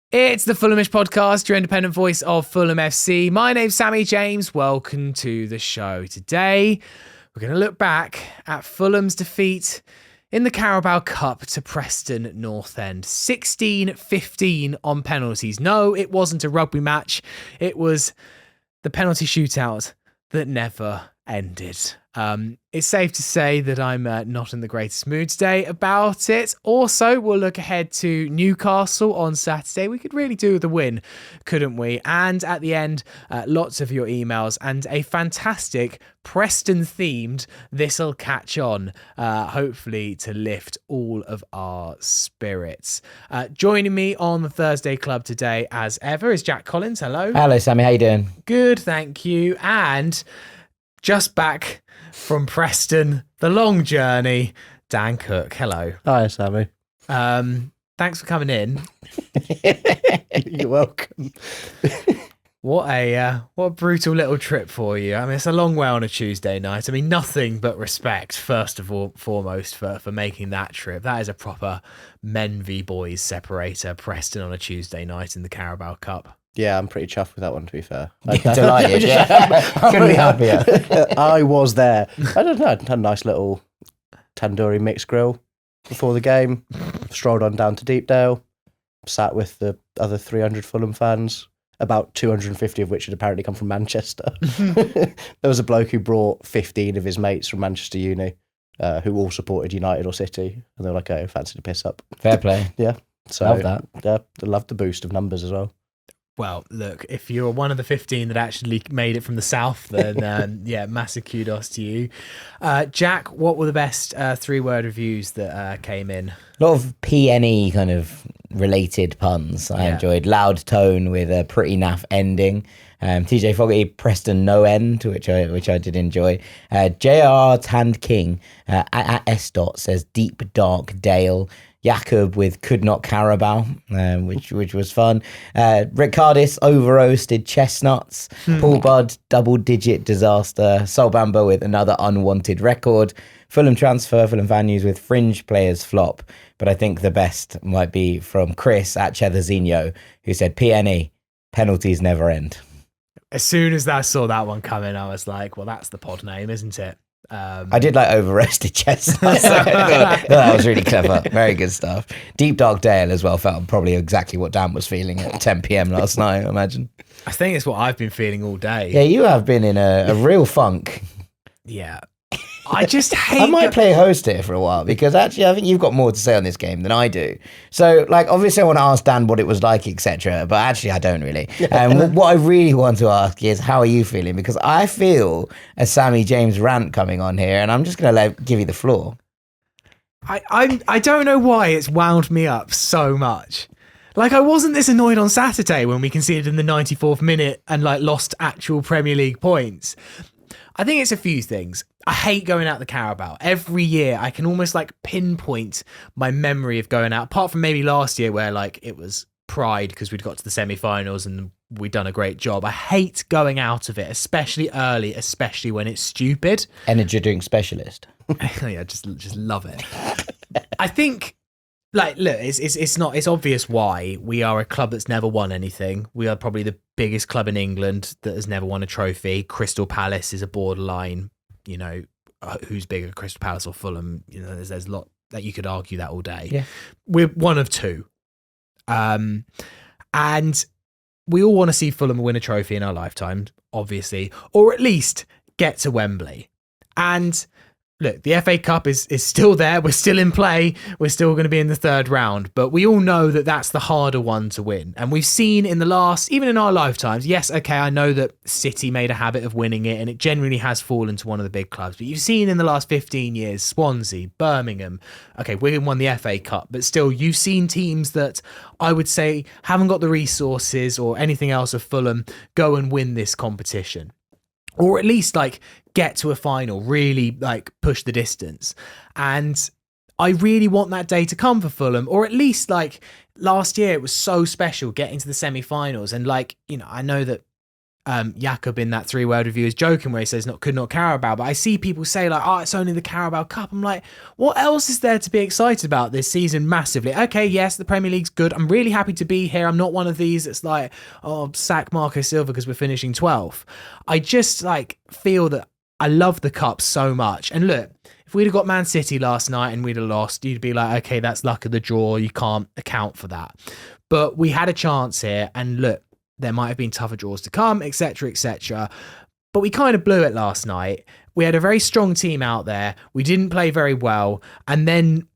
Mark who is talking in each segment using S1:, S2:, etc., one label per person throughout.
S1: It's the Fulhamish podcast, your independent voice of Fulham FC. My name's Sammy James. Welcome to the show. Today, we're going to look back at Fulham's defeat in the Carabao Cup to Preston North End. 16-15 on penalties. No, it wasn't a rugby match. It was the penalty shootout that never ended. It's safe to say that I'm not in the greatest mood today about it. Also, we'll look ahead to Newcastle on Saturday. We could really do with a win, couldn't we? And at the end, lots of your emails and a fantastic Preston-themed This'll Catch On, hopefully to lift all of our spirits. Joining me on the Thursday Club today, as ever, is Jack Collins. Hello.
S2: Hello, Sammy. How you doing?
S1: Good, thank you. And just back from Preston, the long journey, Dan Cook. Hello.
S3: Hi, Sammy.
S1: Thanks for coming in.
S3: You're welcome.
S1: What a brutal little trip for you. I mean, it's a long way on a Tuesday night. I mean, nothing but respect, first of all, foremost, for making that trip. That is a proper men v boys separator. Preston on a Tuesday night in the Carabao Cup.
S3: Yeah, I'm pretty chuffed with that one, to be fair.
S2: Delighted, yeah. Couldn't be happier.
S3: I was there. I don't know, I had a nice little tandoori mixed grill before the game. Strolled on down to Deepdale. Sat with the other 300 Fulham fans, about 250 of which had apparently come from Manchester. There was a bloke who brought 15 of his mates from Manchester Uni, who all supported United or City. And they were like, oh, fancy to piss up.
S2: Fair play.
S3: Yeah. So,
S2: love that.
S3: Yeah, I love the boost of numbers as well.
S1: Well, look, if you're one of the 15 that actually made it from the south, then yeah, massive kudos to you. Jack, what were the best 3-word reviews that came in?
S2: A lot of PNE kind of related puns. I enjoyed Loud Tone with a pretty naff ending. TJ Fogarty, Preston No End, which I did enjoy. JR Tand King at S. Dot says Deep Dark Dale. Jakob with Could Not Carabao, which was fun. Ricardis over-roasted chestnuts. Paul Budd, double-digit disaster. Sol Bamba with another unwanted record. Fulham transfer, Fulham fan news with fringe players flop. But I think the best might be from Chris at Sessegnon, who said, PNE, penalties never end.
S1: As soon as I saw that one coming, I was like, well, that's the pod name, isn't it?
S2: I did like over-roasted chestnuts. That was really clever. Very good stuff. Deep Dark Dale as well felt probably exactly what Dan was feeling at 10 p.m. last night, I imagine.
S1: I think it's what I've been feeling all day.
S2: Yeah, you have been in a real funk.
S1: Yeah. I just hate...
S2: I might play host here for a while because actually I think you've got more to say on this game than I do. So, like, obviously I want to ask Dan what it was like, etc. But actually I don't really. What I really want to ask is, how are you feeling? Because I feel a Sammy James rant coming on here, and I'm just going to give you the floor.
S1: I don't know why it's wound me up so much. Like, I wasn't this annoyed on Saturday when we conceded in the 94th minute and, like, lost actual Premier League points. I think it's a few things. I hate going out the Carabao. Every year, I can almost like pinpoint my memory of going out, apart from maybe last year where like it was pride because we'd got to the semi-finals and we'd done a great job. I hate going out of it, especially early, especially when it's stupid.
S2: Energy drink specialist.
S1: Yeah, just love it. I think, like, look, it's obvious why. We are a club that's never won anything. We are probably the biggest club in England that has never won a trophy. Crystal Palace is a borderline, you know, who's bigger, Crystal Palace or Fulham? You know, there's a lot that you could argue that all day.
S2: Yeah.
S1: We're one of two. And we all want to see Fulham win a trophy in our lifetime, obviously, or at least get to Wembley. And look, the FA Cup is still there. We're still in play. We're still going to be in the third round. But we all know that that's the harder one to win. And we've seen in the last, even in our lifetimes, yes, okay, I know that City made a habit of winning it and it generally has fallen to one of the big clubs. But you've seen in the last 15 years, Swansea, Birmingham, okay, Wigan won the FA Cup. But still, you've seen teams that I would say haven't got the resources or anything else of Fulham go and win this competition. Or at least like get to a final, really like push the distance. And I really want that day to come for Fulham, or at least like last year it was so special getting to the semi-finals. And like, you know, I know that Jakob in that 3-word review is joking where he says could not Carabao, but I see people say like, oh, it's only the Carabao Cup. I'm like, what else is there to be excited about this season massively? Okay, yes, the Premier League's good. I'm really happy to be here. I'm not one of these that's like, oh, sack Marco Silva because we're finishing 12th. I just like feel that I love the Cup so much. And look, if we'd have got Man City last night and we'd have lost, you'd be like, okay, that's luck of the draw. You can't account for that. But we had a chance here, and look, there might have been tougher draws to come, etc., etc. But we kind of blew it last night. We had a very strong team out there. We didn't play very well. And then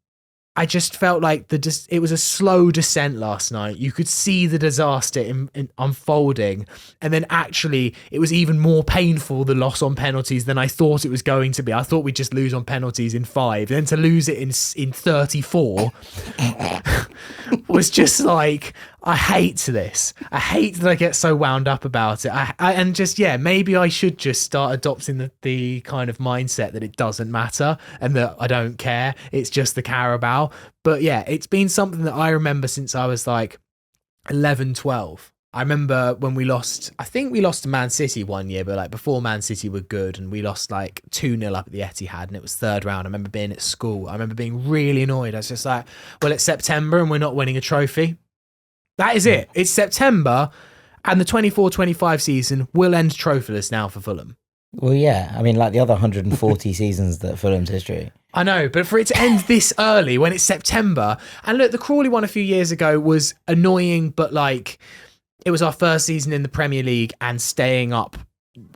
S1: I just felt like it was a slow descent last night. You could see the disaster in unfolding. And then actually, it was even more painful, the loss on penalties, than I thought it was going to be. I thought we'd just lose on penalties in 5. Then to lose it in 34 was just like, I hate this. I hate that I get so wound up about it. And just, maybe I should just start adopting the kind of mindset that it doesn't matter and that I don't care. It's just the Carabao. But yeah, it's been something that I remember since I was like 11, 12. I remember when we lost, I think we lost to Man City one year, but like before Man City were good, and we lost like 2-0 up at the Etihad, and it was third round. I remember being at school. I remember being really annoyed. I was just like, well, it's September and we're not winning a trophy. That is it. It's September, and the 24-25 season will end trophyless now for Fulham.
S2: Well, yeah. I mean, like the other 140 seasons that Fulham's history.
S1: I know, but for it to end this early when it's September, and look, the Crawley one a few years ago was annoying, but like it was our first season in the Premier League and staying up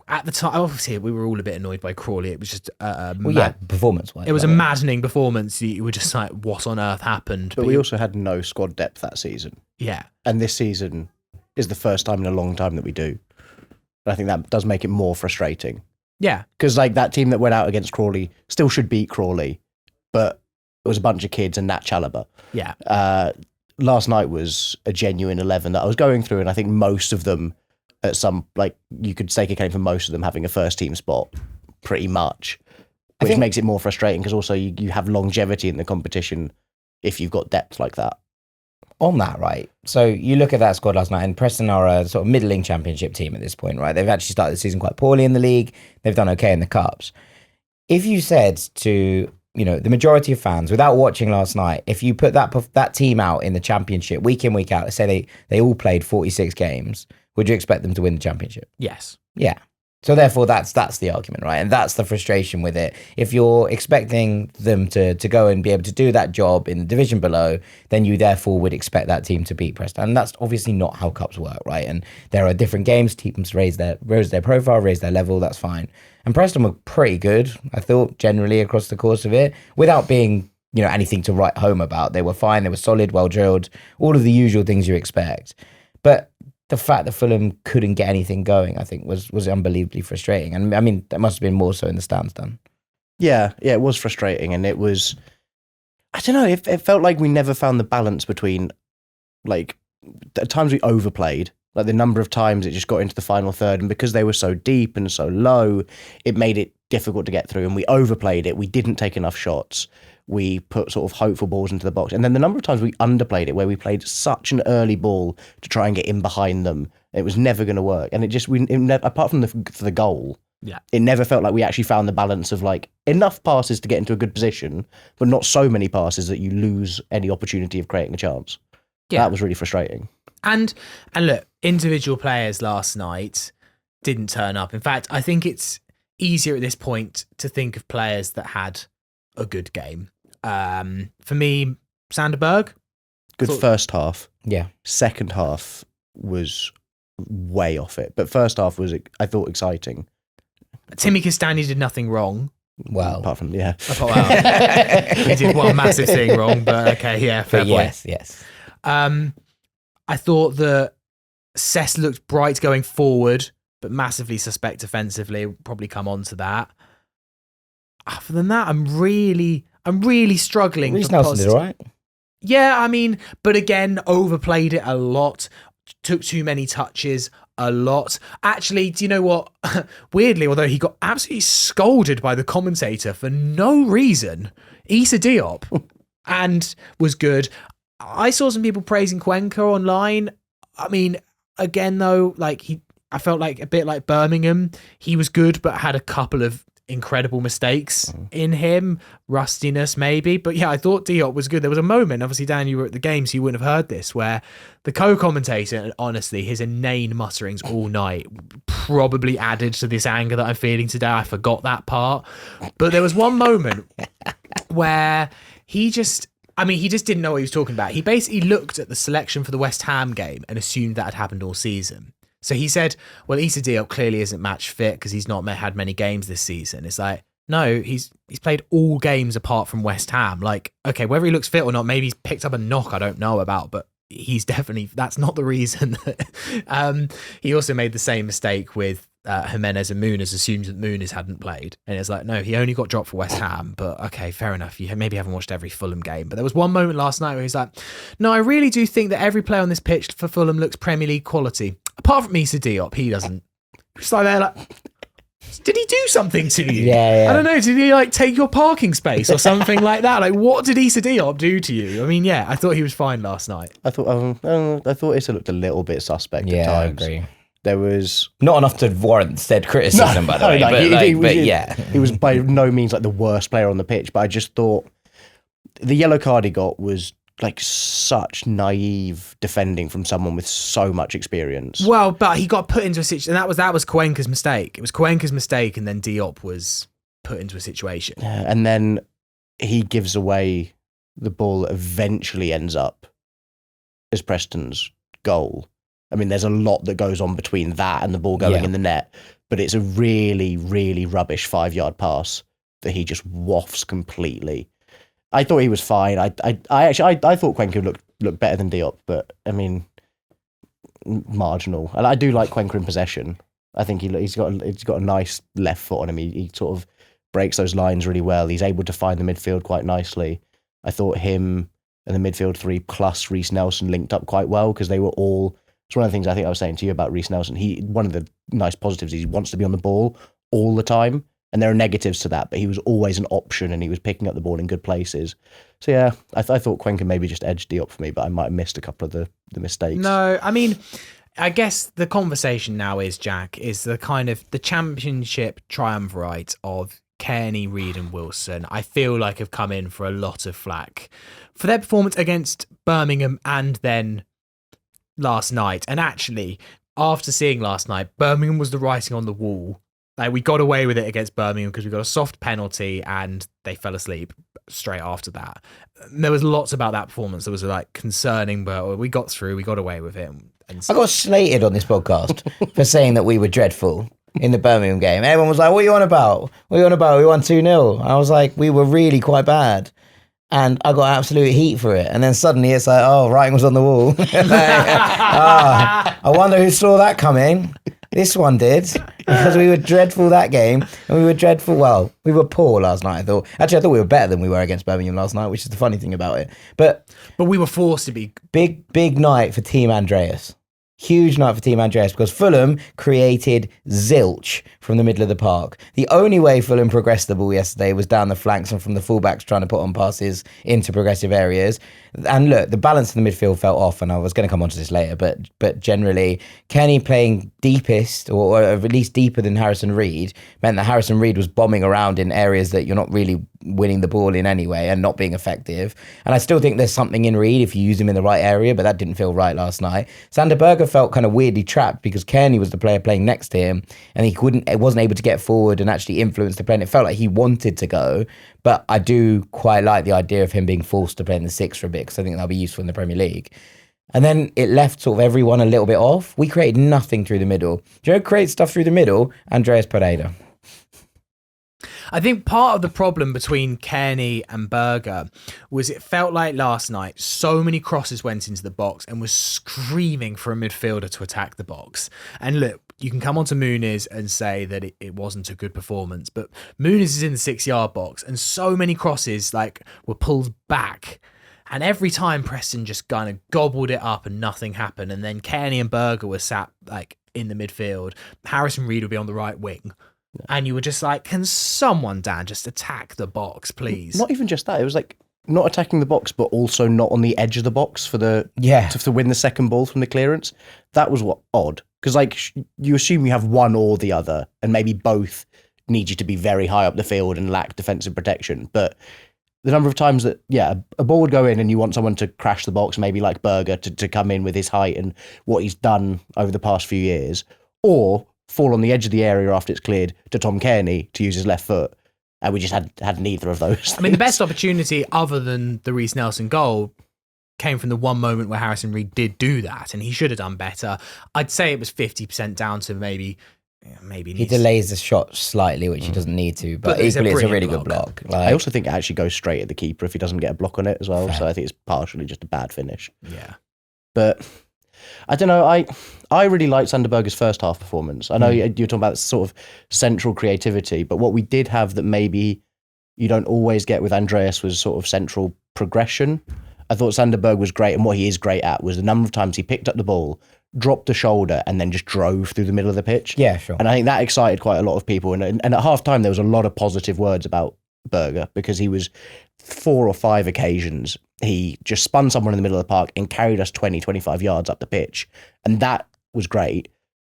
S1: at the time. Obviously, we were all a bit annoyed by Crawley. It was just
S2: performance-wise.
S1: It was a maddening performance. You were just like, what on earth happened?
S3: But we also had no squad depth that season.
S1: Yeah.
S3: And this season is the first time in a long time that we do. And I think that does make it more frustrating.
S1: Yeah.
S3: Because like that team that went out against Crawley still should beat Crawley, but it was a bunch of kids and Nat Chalobah.
S1: Yeah.
S3: Last night was a genuine 11 that I was going through, and I think most of them at some, like, you could stake a claim for most of them having a first team spot pretty much, which makes it more frustrating because also you have longevity in the competition if you've got depth like that.
S2: On that, right? So you look at that squad last night, and Preston are a sort of middling championship team at this point, right? They've actually started the season quite poorly in the league. They've done okay in the cups. If you said to, the majority of fans, without watching last night, if you put that team out in the championship week in, week out, let's say they all played 46 games, would you expect them to win the championship?
S1: Yes.
S2: Yeah. So therefore, that's the argument, right? And that's the frustration with it. If you're expecting them to go and be able to do that job in the division below, then you therefore would expect that team to beat Preston. And that's obviously not how cups work, right? And there are different games. Teams raise their profile, raise their level. That's fine. And Preston were pretty good, I thought, generally across the course of it, without being, anything to write home about. They were fine. They were solid, well drilled, all of the usual things you expect. But the fact that Fulham couldn't get anything going, I think, was unbelievably frustrating. And I mean, that must have been more so in the stands done.
S3: Yeah, it was frustrating. And it was, I don't know, it felt like we never found the balance between, like, at times we overplayed, like the number of times it just got into the final third. And because they were so deep and so low, it made it difficult to get through. And we overplayed it. We didn't take enough shots. We put sort of hopeful balls into the box. And then the number of times we underplayed it, where we played such an early ball to try and get in behind them, it was never going to work. And apart from the goal, it never felt like we actually found the balance of like enough passes to get into a good position, but not so many passes that you lose any opportunity of creating a chance. Yeah. That was really frustrating.
S1: And look, individual players last night didn't turn up. In fact, I think it's easier at this point to think of players that had a good game. For me, Sander Berge.
S3: Good first half.
S2: Yeah.
S3: Second half was way off it. But first half was, I thought, exciting.
S1: Timmy Castagna did nothing wrong.
S2: Well.
S3: Apart from,
S1: he did one massive thing wrong, but okay, yeah, fair point.
S2: Yes.
S1: I thought that Sess looked bright going forward, but massively suspect offensively. We'll probably come on to that. Other than that, I'm really struggling.
S2: Reiss Nelson did all right.
S1: Yeah, I mean, but again, overplayed it a lot. Took too many touches a lot. Actually, do you know what? Weirdly, although he got absolutely scolded by the commentator for no reason, Issa Diop, and was good. I saw some people praising Cuenca online. I mean, again, though, like I felt like a bit like Birmingham. He was good, but had a couple of incredible mistakes in him, rustiness maybe. But yeah, I thought Diop was good. There was a moment, obviously, Dan, you were at the game, so you wouldn't have heard this, where the co-commentator, and honestly, his inane mutterings all night probably added to this anger that I'm feeling today. I forgot that part. But there was one moment where he just didn't know what he was talking about. He basically looked at the selection for the West Ham game and assumed that had happened all season. So he said, well, Issa Diop clearly isn't match fit because he's not had many games this season. It's like, no, he's played all games apart from West Ham. Like, okay, whether he looks fit or not, maybe he's picked up a knock I don't know about, but he's definitely, that's not the reason. He also made the same mistake with Jimenez and Muniz, assumed that Muniz hadn't played. And it's like, no, he only got dropped for West Ham. But okay, fair enough. You maybe haven't watched every Fulham game. But there was one moment last night where he's like, no, I really do think that every player on this pitch for Fulham looks Premier League quality. Apart from Issa Diop, he doesn't. It's like they're like, did he do something to you?
S2: Yeah.
S1: I don't know. Did he like take your parking space or something like that? Like, what did Issa Diop do to you? I mean, yeah, I thought he was fine last night.
S3: I thought Issa looked a little bit suspect at times.
S2: I agree.
S3: There was
S2: not enough to warrant said criticism, by the way.
S3: He was by no means like the worst player on the pitch, but I just thought the yellow card he got was like such naive defending from someone with so much experience.
S1: Well, but he got put into a situation, and that was Cuenca's mistake. It was Cuenca's mistake, and then Diop was put into a situation.
S3: And then he gives away the ball that eventually ends up as Preston's goal. I mean, there's a lot that goes on between that and the ball going in the net, but it's a really, really rubbish 5-yard pass that he just wafts completely. I thought he was fine. I thought Cuenca looked better than Diop, but I mean, marginal. And I do like Cuenca in possession. I think he's got a nice left foot on him. He sort of breaks those lines really well. He's able to find the midfield quite nicely. I thought him and the midfield three plus Reiss Nelson linked up quite well because they were all. It's one of the things I think I was saying to you about Reiss Nelson. One of the nice positives is he wants to be on the ball all the time. And there are negatives to that, but he was always an option and he was picking up the ball in good places. So yeah, I thought Cuenca maybe just edged Diop for me, but I might have missed a couple of the mistakes.
S1: No, I mean, I guess the conversation now is, Jack, is the kind of the championship triumvirate of Cairney, Reid and Wilson, I feel like have come in for a lot of flack for their performance against Birmingham and then last night. And actually, after seeing last night, Birmingham was the writing on the wall. Like, we got away with it against Birmingham because we got a soft penalty and they fell asleep straight after that. There was lots about that performance that was like concerning, but we got through, we got away with it. And
S2: I got slated on this podcast for saying that we were dreadful in the Birmingham game. Everyone was like, what are you on about? What are you on about? We won 2-0. I was like, we were really quite bad. And I got absolute heat for it. And then suddenly it's like, oh, writing was on the wall. I wonder who saw that coming. This one did, because we were dreadful that game, and we were dreadful. Well, we were poor last night. I thought we were better than we were against Birmingham last night, which is the funny thing about it. But
S1: we were forced to be
S2: big night for Team Andreas. Huge night for Team Andreas because Fulham created zilch from the middle of the park. The only way Fulham progressed the ball yesterday was down the flanks and from the fullbacks trying to put on passes into progressive areas. And look, the balance in the midfield fell off, and I was going to come on to this later, but generally, Cairney playing deepest, or at least deeper than Harrison Reid, meant that Harrison Reid was bombing around in areas that you're not really winning the ball in anyway and not being effective. And I still think there's something in Reid if you use him in the right area, but that didn't feel right last night. Sander Berge felt kind of weirdly trapped because Cairney was the player playing next to him, and he wasn't able to get forward and actually influence the play. And it felt like he wanted to go, but I do quite like the idea of him being forced to play in the six for a bit, because I think that'll be useful in the Premier League. And then it left sort of everyone a little bit off. We created nothing through the middle. Do you know who creates stuff through the middle? Andreas Pereira.
S1: I think part of the problem between Cairney and Berge was it felt like last night so many crosses went into the box and was screaming for a midfielder to attack the box. And look, you can come on to Muniz and say that it wasn't a good performance, but Muniz is in the 6-yard box and so many crosses were pulled back. And every time Preston just kind of gobbled it up and nothing happened. And then Cairney and Berge were sat in the midfield. Harrison Reid would be on the right wing. And you were just like, can someone, Dan, just attack the box, please?
S3: Not even just that. It was like not attacking the box, but also not on the edge of the box for to win the second ball from the clearance. That was odd, because like you assume you have one or the other, and maybe both need you to be very high up the field and lack defensive protection. But the number of times that a ball would go in and you want someone to crash the box, maybe like Berge to come in with his height and what he's done over the past few years, or fall on the edge of the area after it's cleared to Tom Cairney to use his left foot. And we just had neither of those things.
S1: I mean, the best opportunity other than the Reiss Nelson goal came from the one moment where Harrison Reed did do that, and he should have done better. I'd say it was 50% down to maybe
S2: he delays the shot slightly, which he doesn't need to, but equally it's a really good block.
S3: I also think it actually goes straight at the keeper if he doesn't get a block on it as well. Fair. So I think it's partially just a bad finish.
S1: Yeah.
S3: But I don't know. I really liked Sander Berge's first half performance. I know you're talking about sort of central creativity, but what we did have that maybe you don't always get with Andreas was sort of central progression. I thought Sander Berge was great, and what he is great at was the number of times he picked up the ball, dropped the shoulder, and then just drove through the middle of the pitch.
S2: Yeah, sure.
S3: And I think that excited quite a lot of people. And at half time, there was a lot of positive words about Berge, because he was 4 or 5 occasions he just spun someone in the middle of the park and carried us 20-25 yards up the pitch, and that was great.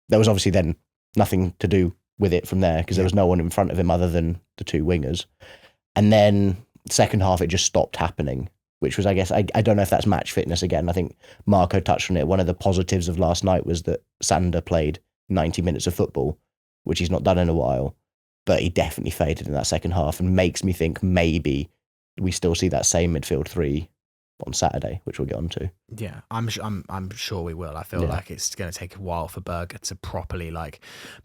S3: There was obviously then nothing to do with it from there, because there was no one in front of him other than the 2 wingers. And then second half it just stopped happening, which was, I guess, I don't know if that's match fitness again. I think Marco touched on it. One of the positives of last night was that Sander played 90 minutes of football, which he's not done in a while, but he definitely faded in that second half, and makes me think maybe we still see that same midfield 3 on Saturday, which we'll get on to.
S1: Yeah, I'm sure we will. I feel like it's going to take a while for Berge to properly like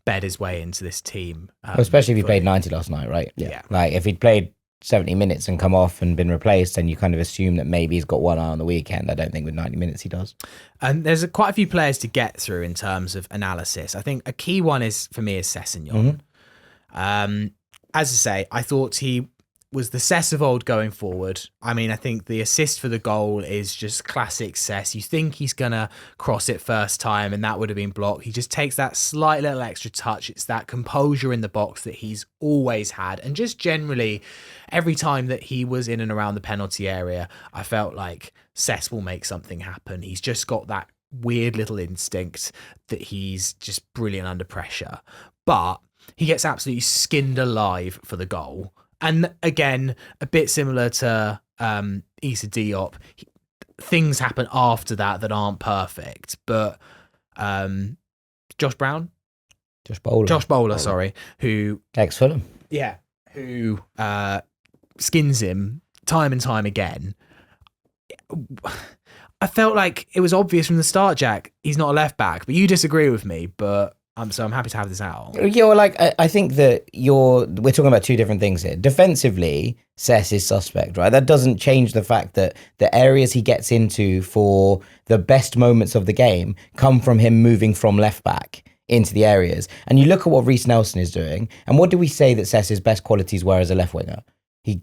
S1: bed his way into this team.
S2: Especially if he played 90 last night, right?
S1: Yeah.
S2: Like if he'd played 70 minutes and come off and been replaced, then you kind of assume that maybe he's got one eye on the weekend. I don't think with 90 minutes he does.
S1: And there's quite a few players to get through in terms of analysis. I think a key one is, for me, is Sessegnon. As I say, I thought he was the Sess of old going forward. I mean, I think the assist for the goal is just classic Sess. You think he's going to cross it first time and that would have been blocked. He just takes that slight little extra touch. It's that composure in the box that he's always had. And just generally, every time that he was in and around the penalty area, I felt like Sess will make something happen. He's just got that weird little instinct that he's just brilliant under pressure. But he gets absolutely skinned alive for the goal. And again, a bit similar to Issa Diop, things happen after that aren't perfect. But Josh Bowler, sorry, who
S2: ex-Fulham,
S1: who skins him time and time again. I felt like it was obvious from the start, Jack, he's not a left back, but you disagree with me. But so I'm happy to have this out.
S2: Yeah, well, like I think that we're talking about 2 different things here. Defensively, Sess is suspect, right? That doesn't change the fact that the areas he gets into for the best moments of the game come from him moving from left back into the areas. And you look at what Reiss Nelson is doing, and what do we say that Sess's best qualities were as a left winger? He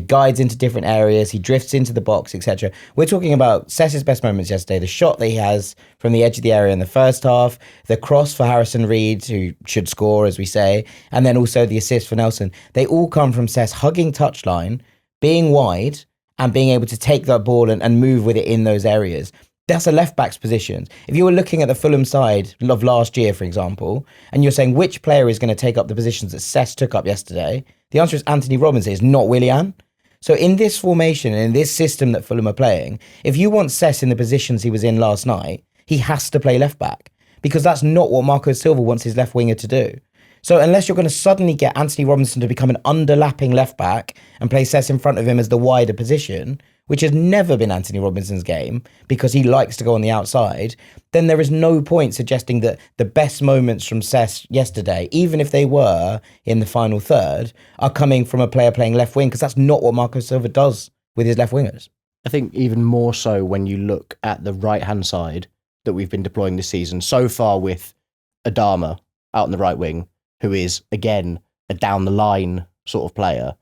S2: guides into different areas, he drifts into the box, etc. We're talking about Sess's best moments yesterday, the shot that he has from the edge of the area in the first half, the cross for Harrison Reed, who should score, as we say, and then also the assist for Nelson. They all come from Sess hugging touchline, being wide, and being able to take that ball and move with it in those areas. That's a left back's position. If you were looking at the Fulham side of last year, for example, and you're saying which player is going to take up the positions that Sess took up yesterday, the answer is Anthony Robinson. It's not Willian. So in this formation and in this system that Fulham are playing, if you want Sess in the positions he was in last night, he has to play left back, because that's not what Marco Silva wants his left winger to do. So unless you're going to suddenly get Anthony Robinson to become an underlapping left back and play Sess in front of him as the wider position, which has never been Anthony Robinson's game because he likes to go on the outside, then there is no point suggesting that the best moments from Sess yesterday, even if they were in the final third, are coming from a player playing left wing, because that's not what Marco Silva does with his left wingers.
S3: I think even more so when you look at the right-hand side that we've been deploying this season, so far with Adama out on the right wing, who is, again, a down-the-line sort of player.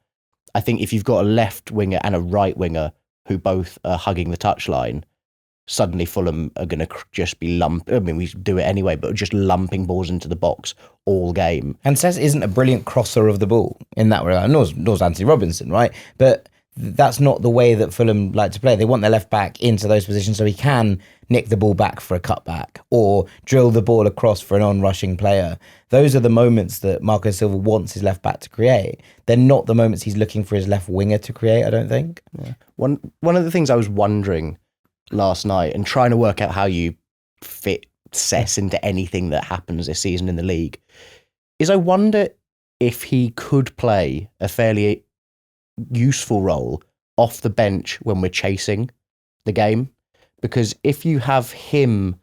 S3: I think if you've got a left winger and a right winger who both are hugging the touchline, suddenly Fulham are going to just be we do it anyway, but just lumping balls into the box all game.
S2: And Sess isn't a brilliant crosser of the ball in that regard, nor Anthony Robinson, right? But that's not the way that Fulham like to play. They want their left back into those positions so he can nick the ball back for a cutback or drill the ball across for an on-rushing player. Those are the moments that Marco Silva wants his left back to create. They're not the moments he's looking for his left winger to create, I don't think.
S3: Yeah. One of the things I was wondering last night and trying to work out how you fit Sess into anything that happens this season in the league is I wonder if he could play a fairly useful role off the bench when we're chasing the game. Because if you have him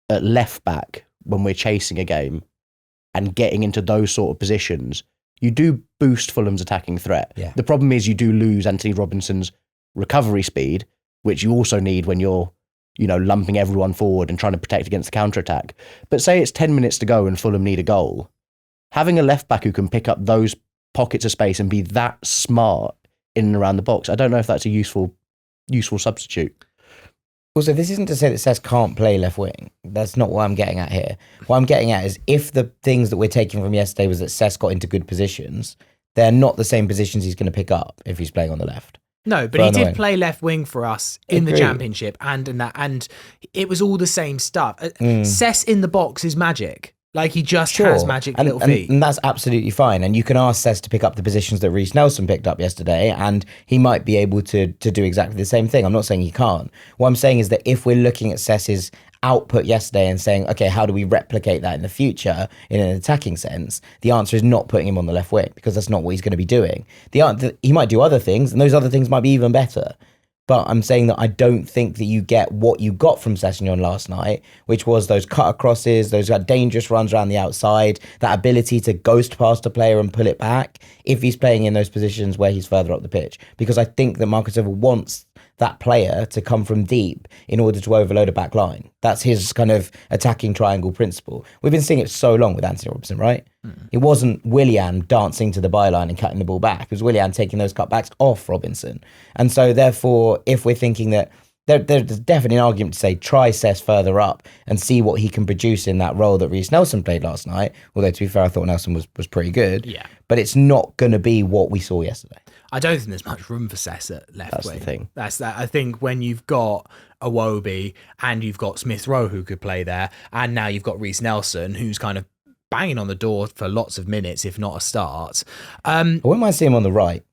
S3: at left back when we're chasing a game and getting into those sort of positions, you do boost Fulham's attacking threat.
S2: Yeah.
S3: The problem is you do lose Anthony Robinson's recovery speed, which you also need when you're, lumping everyone forward and trying to protect against the counter-attack. But say it's 10 minutes to go and Fulham need a goal. Having a left back who can pick up those pockets of space and be that smart in and around the box, I don't know if that's a useful substitute.
S2: Also, this isn't to say that Sess can't play left wing. That's not what I'm getting at here. What I'm getting at is if the things that we're taking from yesterday was that Sess got into good positions, they're not the same positions he's going to pick up if he's playing on the left.
S1: No, but he did play left wing for us in the Championship and it was all the same stuff. Sess in the box is magic. Like he just has magic little feet.
S2: And that's absolutely fine. And you can ask Sess to pick up the positions that Reiss Nelson picked up yesterday, and he might be able to do exactly the same thing. I'm not saying he can't. What I'm saying is that if we're looking at Sess's output yesterday and saying, okay, how do we replicate that in the future in an attacking sense? The answer is not putting him on the left wing, because that's not what he's going to be doing. He might do other things, and those other things might be even better. But I'm saying that I don't think that you get what you got from Sessegnon last night, which was those cut acrosses, those dangerous runs around the outside, that ability to ghost past a player and pull it back if he's playing in those positions where he's further up the pitch. Because I think that Marco Silva wants that player to come from deep in order to overload a back line. That's his kind of attacking triangle principle. We've been seeing it so long with Anthony Robinson, right? It wasn't Willian dancing to the byline and cutting the ball back. It was Willian taking those cutbacks off Robinson. And so therefore, if we're thinking that there's definitely an argument to say try Sess further up and see what he can produce in that role that Reiss Nelson played last night. Although to be fair, I thought Nelson was pretty good.
S1: Yeah.
S2: But it's not going to be what we saw yesterday.
S1: I don't think there's much room for Sess at left
S3: That's
S1: wing.
S3: the thing.
S1: That's that. I think when you've got Iwobi and you've got Smith Rowe who could play there, and now you've got Reiss Nelson who's kind of banging on the door for lots of minutes, if not a start.
S2: I wouldn't mind seeing him on the right.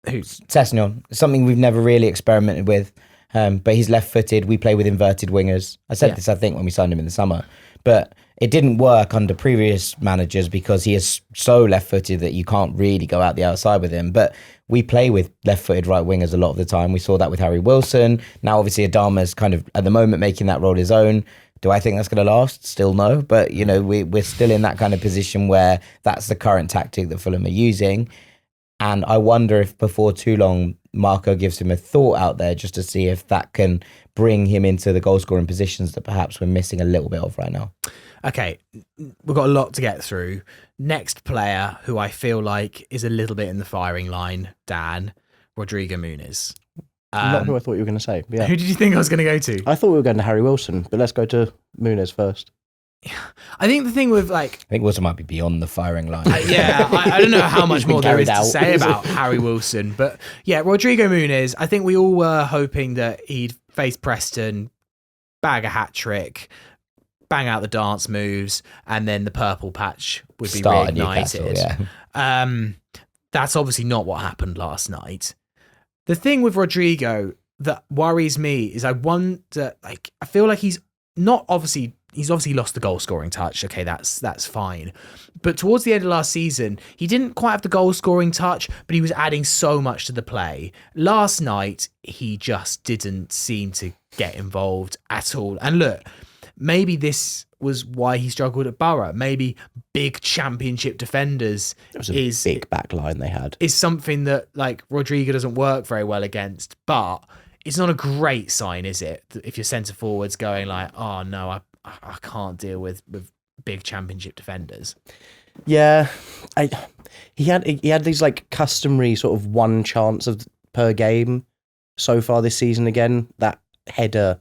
S1: Who's
S2: Sessegnon? Something we've never really experimented with. But he's left-footed. We play with inverted wingers. I said this, I think, when we signed him in the summer. But it didn't work under previous managers because he is so left-footed that you can't really go out the outside with him. But we play with left-footed right wingers a lot of the time. We saw that with Harry Wilson. Now, obviously, Adama's kind of, at the moment, making that role his own. Do I think that's going to last? Still no. But, we're still in that kind of position where that's the current tactic that Fulham are using. And I wonder if before too long, Marco gives him a thought out there just to see if that can bring him into the goal-scoring positions that perhaps we're missing a little bit of right now. Okay,
S1: we've got a lot to get through. Next player who I feel like is a little bit in the firing line, Dan, Rodrigo Muniz.
S3: Not who I thought you were going to say. Yeah.
S1: Who did you think I was going to go to?
S3: I thought we were going to Harry Wilson, but let's go to Muniz first.
S1: I think the thing with
S2: I think Wilson might be beyond the firing line.
S1: I don't know how much more there is to say
S3: out.
S1: about Harry Wilson, but yeah, Rodrigo Muniz, I think we all were hoping that he'd face Preston, bag a hat-trick, bang out the dance moves, and then the purple patch would be
S2: Start
S1: reignited.
S2: Newcastle, yeah.
S1: That's obviously not what happened last night. The thing with Rodrigo that worries me is I wonder, I feel like he's obviously lost the goal scoring touch. Okay, that's fine. But towards the end of last season, he didn't quite have the goal scoring touch, but he was adding so much to the play. Last night, he just didn't seem to get involved at all. And look, maybe this was why he struggled at Borough. Maybe big championship defenders
S3: big back line they had.
S1: Is something that Rodrigo doesn't work very well against. But it's not a great sign, is it? If your centre forward's going oh no, I can't deal with big championship defenders.
S3: Yeah, he had these customary sort of one chance per game so far this season. Again, that header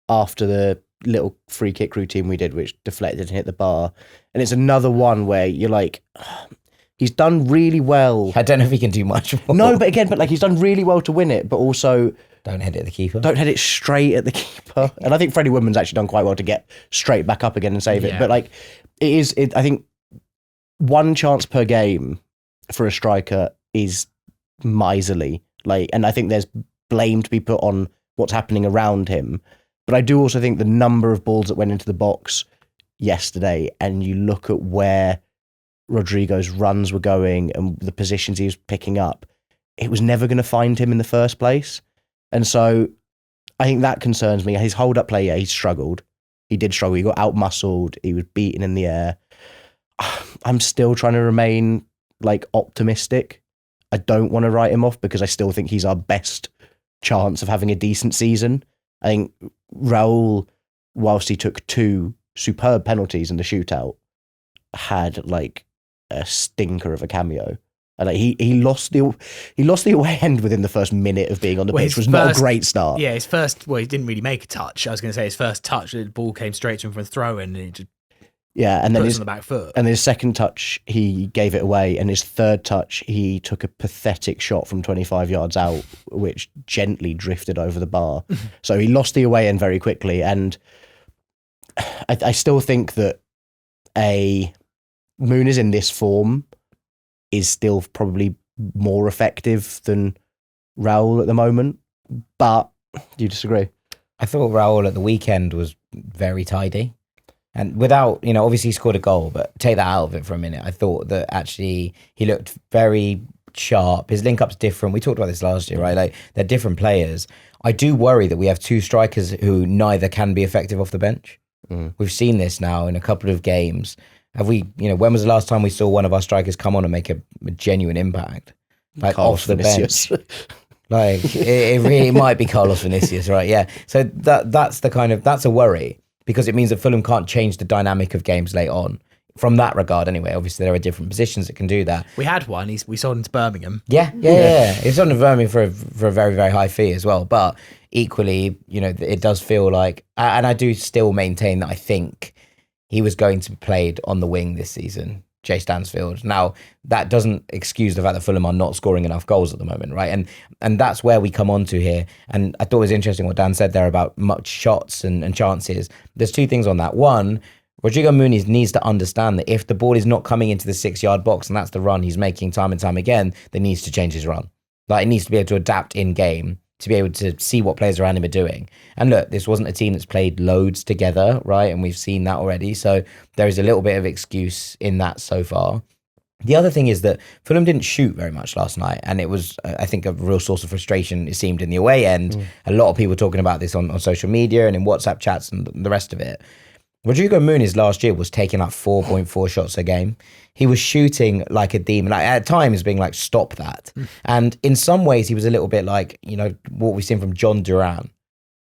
S3: after the little free kick routine we did, which deflected and hit the bar, and it's another one where you're He's done really well.
S2: I don't know if he can do much more.
S3: No, but like he's done really well to win it, but also
S2: don't head it at the keeper.
S3: Don't head it straight at the keeper. And I think Freddie Woodman's actually done quite well to get straight back up again and save it. But like I think one chance per game for a striker is miserly. Like, and I think there's blame to be put on what's happening around him. But I do also think the number of balls that went into the box yesterday, and you look at where Rodrigo's runs were going and the positions he was picking up, it was never going to find him in the first place. And so I think that concerns me. His hold-up play, he struggled. He did struggle. He got out-muscled. He was beaten in the air. I'm still trying to remain like optimistic. I don't want to write him off because I still think he's our best chance of having a decent season. I think Raul, whilst he took 2 superb penalties in the shootout, had like a stinker of a cameo. And like he lost the away end within the first minute of being on the pitch, which was not a great start.
S1: Yeah, his first, he didn't really make a touch. I was going to say his first touch, the ball came straight to him from a throw in, and he just
S3: and then
S1: on the back foot.
S3: And his second touch, he gave it away, and his third touch, he took a pathetic shot from 25 yards out, which gently drifted over the bar. So he lost the away end very quickly, and I still think that a Muniz in this form is still probably more effective than Raul at the moment. But do you disagree?
S2: I thought Raul at the weekend was very tidy. And without, obviously he scored a goal, but take that out of it for a minute. I thought that actually he looked very sharp. His link-up's different. We talked about this last year, right? Like, they're different players. I do worry that we have 2 strikers who neither can be effective off the bench. We've seen this now in a couple of games. Have we, when was the last time we saw one of our strikers come on and make a genuine impact? Like off the bench. Like it really might be Carlos Vinicius, right? Yeah. So that's a worry, because it means that Fulham can't change the dynamic of games late on. From that regard, anyway. Obviously, there are different positions that can do that.
S1: We had one. We sold him to Birmingham.
S2: Yeah. It's on to Birmingham for a very, very high fee as well. But equally, it does feel like, and I do still maintain that I think he was going to be played on the wing this season, Jay Stansfield. Now, that doesn't excuse the fact that Fulham are not scoring enough goals at the moment, right? And that's where we come on to here. And I thought it was interesting what Dan said there about much shots and chances. There's 2 things on that. One, Rodrigo Muniz needs to understand that if the ball is not coming into the 6-yard box, and that's the run he's making time and time again, then he needs to change his run. Like, he needs to be able to adapt in game, to be able to see what players around him are doing. And look, this wasn't a team that's played loads together, right? And we've seen that already. So there is a little bit of excuse in that so far. The other thing is that Fulham didn't shoot very much last night, and it was, I think, a real source of frustration, it seemed, in the away end. A lot of people talking about this on social media and in WhatsApp chats and the rest of it. Rodrigo Muniz last year was taking like 4.4 shots a game. He was shooting like a demon, like at times being like, stop that. And in some ways, he was a little bit like, what we've seen from John Duran.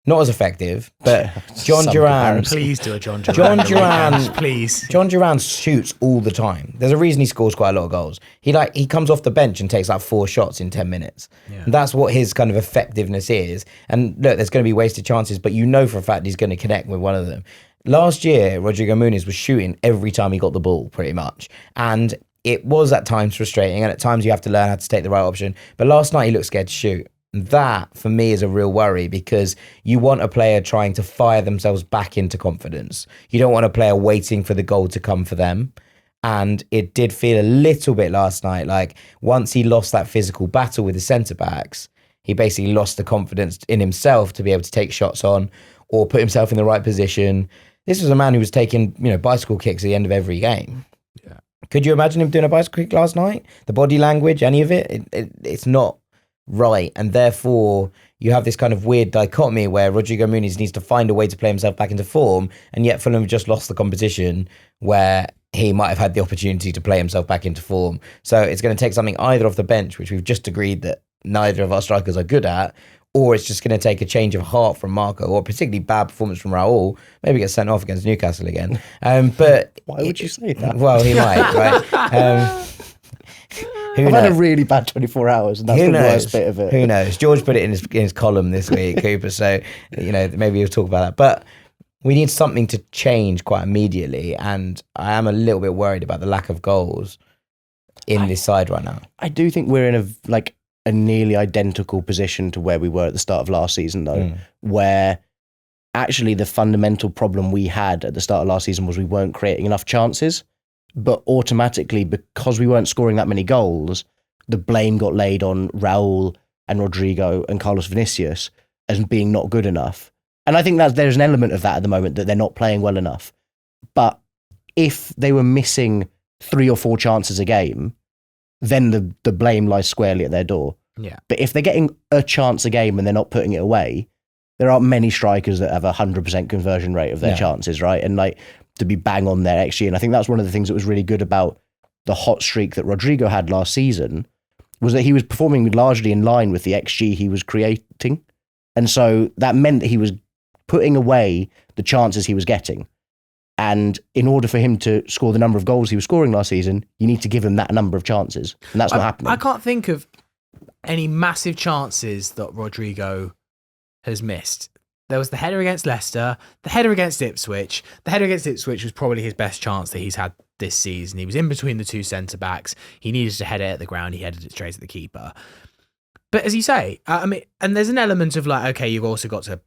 S2: Not as effective, but John Duran.
S1: Please do a John Duran.
S2: John Duran,
S1: please.
S2: John Duran shoots all the time. There's a reason he scores quite a lot of goals. He comes off the bench and takes like 4 shots in 10 minutes. Yeah. That's what his kind of effectiveness is. And look, there's going to be wasted chances, but for a fact he's going to connect with one of them. Last year, Rodrigo Muniz was shooting every time he got the ball, pretty much. And it was at times frustrating, and at times you have to learn how to take the right option. But last night, he looked scared to shoot. That, for me, is a real worry, because you want a player trying to fire themselves back into confidence. You don't want a player waiting for the goal to come for them. And it did feel a little bit last night like once he lost that physical battle with the centre-backs, he basically lost the confidence in himself to be able to take shots on or put himself in the right position. This was a man who was taking, bicycle kicks at the end of every game. Yeah. Could you imagine him doing a bicycle kick last night? The body language, any of it? It's not right. And therefore, you have this kind of weird dichotomy where Rodrigo Muniz needs to find a way to play himself back into form, and yet Fulham just lost the competition where he might have had the opportunity to play himself back into form. So it's going to take something either off the bench, which we've just agreed that neither of our strikers are good at, or it's just going to take a change of heart from Marco, or a particularly bad performance from Raul. Maybe get sent off against Newcastle again. But
S3: why would you say that?
S2: Well, he might, right?
S3: I've had a really bad 24 hours, and that's the worst bit of it.
S2: Who knows? George put it in his column this week, Cooper. So maybe he'll talk about that. But we need something to change quite immediately, and I am a little bit worried about the lack of goals. in this side right now.
S3: I do think we're in a nearly identical position to where we were at the start of last season, though, where actually the fundamental problem we had at the start of last season was we weren't creating enough chances, but automatically, because we weren't scoring that many goals, the blame got laid on Raul and Rodrigo and Carlos Vinicius as being not good enough. And I think that there's an element of that at the moment, that they're not playing well enough. But if they were missing 3 or 4 chances a game, then the blame lies squarely at their door.
S1: Yeah.
S3: But if they're getting a chance a game and they're not putting it away, there aren't many strikers that have 100% conversion rate of their chances, right? And to be bang on their XG. And I think that's one of the things that was really good about the hot streak that Rodrigo had last season, was that he was performing largely in line with the XG he was creating. And so that meant that he was putting away the chances he was getting. And in order for him to score the number of goals he was scoring last season, you need to give him that number of chances. And that's not happening.
S1: I can't think of any massive chances that Rodrigo has missed. There was the header against Leicester, the header against Ipswich. The header against Ipswich was probably his best chance that he's had this season. He was in between the 2 centre-backs. He needed to head it at the ground. He headed it straight at the keeper. But as you say, I mean, and there's an element of okay, you've also got to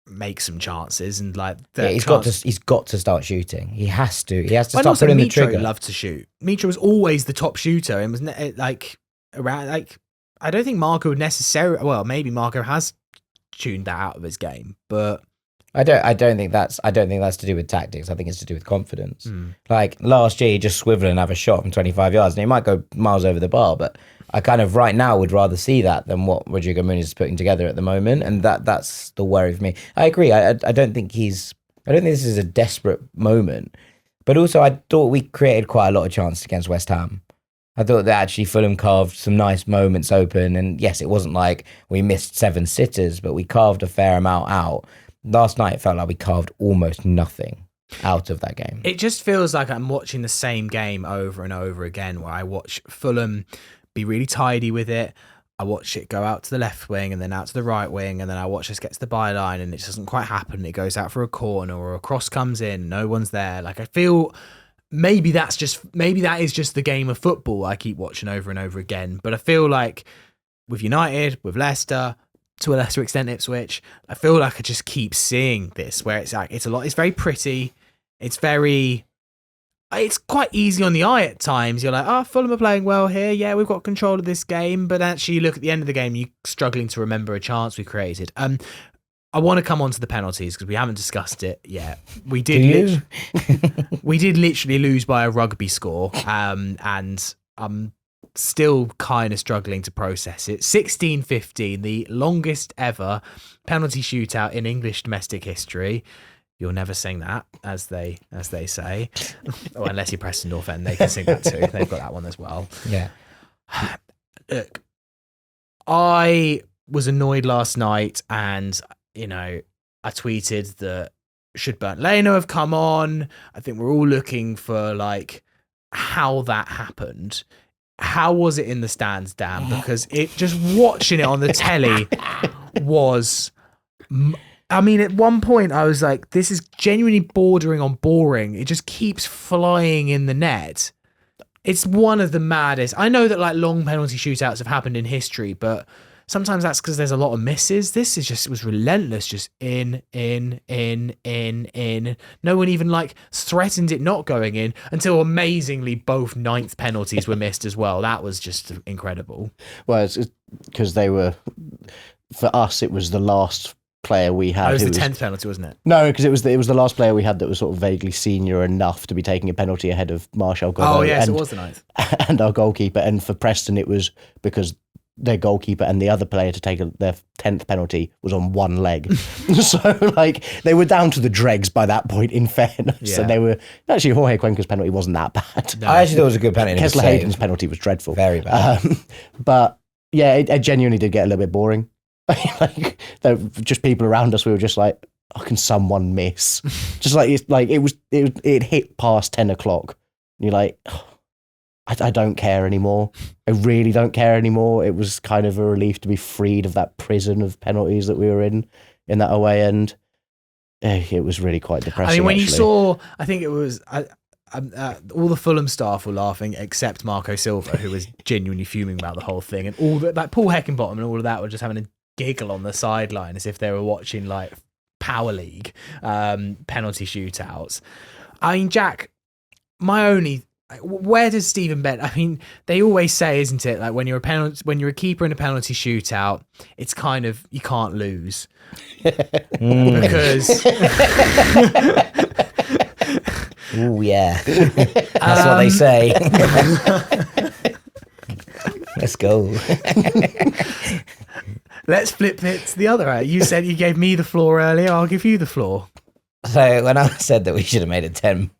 S1: make some chances and
S2: he's got to start shooting. He has to start putting the trigger.
S1: Loved to shoot. Mitro was always the top shooter and was around I don't think Marco would necessarily. Well, maybe Marco has tuned that out of his game, but
S2: I don't think that's to do with tactics. I think it's to do with confidence. Like last year, he just swivel and have a shot from 25 yards, and he might go miles over the bar. But I kind of right now would rather see that than what Rodrigo Muniz is putting together at the moment, and that's the worry for me. I agree. I don't think this is a desperate moment, but also I thought we created quite a lot of chances against West Ham. I thought that actually Fulham carved some nice moments open, and yes, it wasn't like we missed 7 sitters, but we carved a fair amount out. Last night, it felt like we carved almost nothing out of that game.
S1: It just feels like I'm watching the same game over and over again, where I watch Fulham be really tidy with it. I watch it go out to the left wing and then out to the right wing, and then I watch us get to the byline and it doesn't quite happen. It goes out for a corner or a cross comes in, no one's there. I feel maybe that is just the game of football I keep watching over and over again. But I feel like with United, with Leicester, to a lesser extent Ipswich, I feel like I just keep seeing this where it's very pretty. It's quite easy on the eye at times. You're like, Fulham are playing well here. Yeah, we've got control of this game. But actually you look at the end of the game, you're struggling to remember a chance we created. I want to come on to the penalties because we haven't discussed it yet. We did literally lose by a rugby score, and I'm still kind of struggling to process it. 16-15, the longest ever penalty shootout in English domestic history. You'll never sing that, as they say. Unless you're Preston North End, they can sing that too. They've got that one as well.
S2: Yeah.
S1: Look, I was annoyed last night, and I tweeted that should Bernd Leno have come on? I think we're all looking for how that happened. How was it in the stands, Dan? Because just watching it on the telly was. I mean, at one point I was like, this is genuinely bordering on boring. It just keeps flying in the net. It's one of the maddest. I know that long penalty shootouts have happened in history, but sometimes that's because there's a lot of misses. This it was relentless, just in. No one even threatened it not going in until amazingly both 9th penalties were missed as well. That was just incredible.
S3: Well, it's because they were, for us, it was the last player we had.
S1: It was the 10th penalty, wasn't it?
S3: No, because it was the last player we had that was sort of vaguely senior enough to be taking a penalty ahead of Marshall Godot.
S1: Oh yes, it was the 9th.
S3: And our goalkeeper. And for Preston, it was because their goalkeeper and the other player to take their 10th penalty was on one leg. So they were down to the dregs by that point, in fairness.
S1: Yeah.
S3: And they were actually, Jorge Cuenca's penalty wasn't that bad.
S2: No. I actually thought it was a good penalty.
S3: Kessler Hayden's penalty was dreadful.
S2: Very bad.
S3: But yeah, it genuinely did get a little bit boring. Just people around us, we were just like, oh, can someone miss? Just it hit past 10 o'clock. You're like, oh, I don't care anymore. I really don't care anymore. It was kind of a relief to be freed of that prison of penalties that we were in that away end. It was really quite depressing.
S1: I mean, when
S3: actually.
S1: you saw, I think it was, all the Fulham staff were laughing except Marco Silva, who was genuinely fuming about the whole thing, and all that, like Paul Heckingbottom and all of that were just having a giggle on the sideline as if they were watching like Power League penalty shootouts. I mean, Jack, where does Stephen Benda? I mean, they always say, isn't it, like when you're a keeper in a penalty shootout, it's kind of, you can't lose because.
S2: Oh yeah, that's what they say. Let's go.
S1: Let's flip it to the other way. You said you gave me the floor earlier. I'll give you the floor.
S2: So when I said that we should have made a 10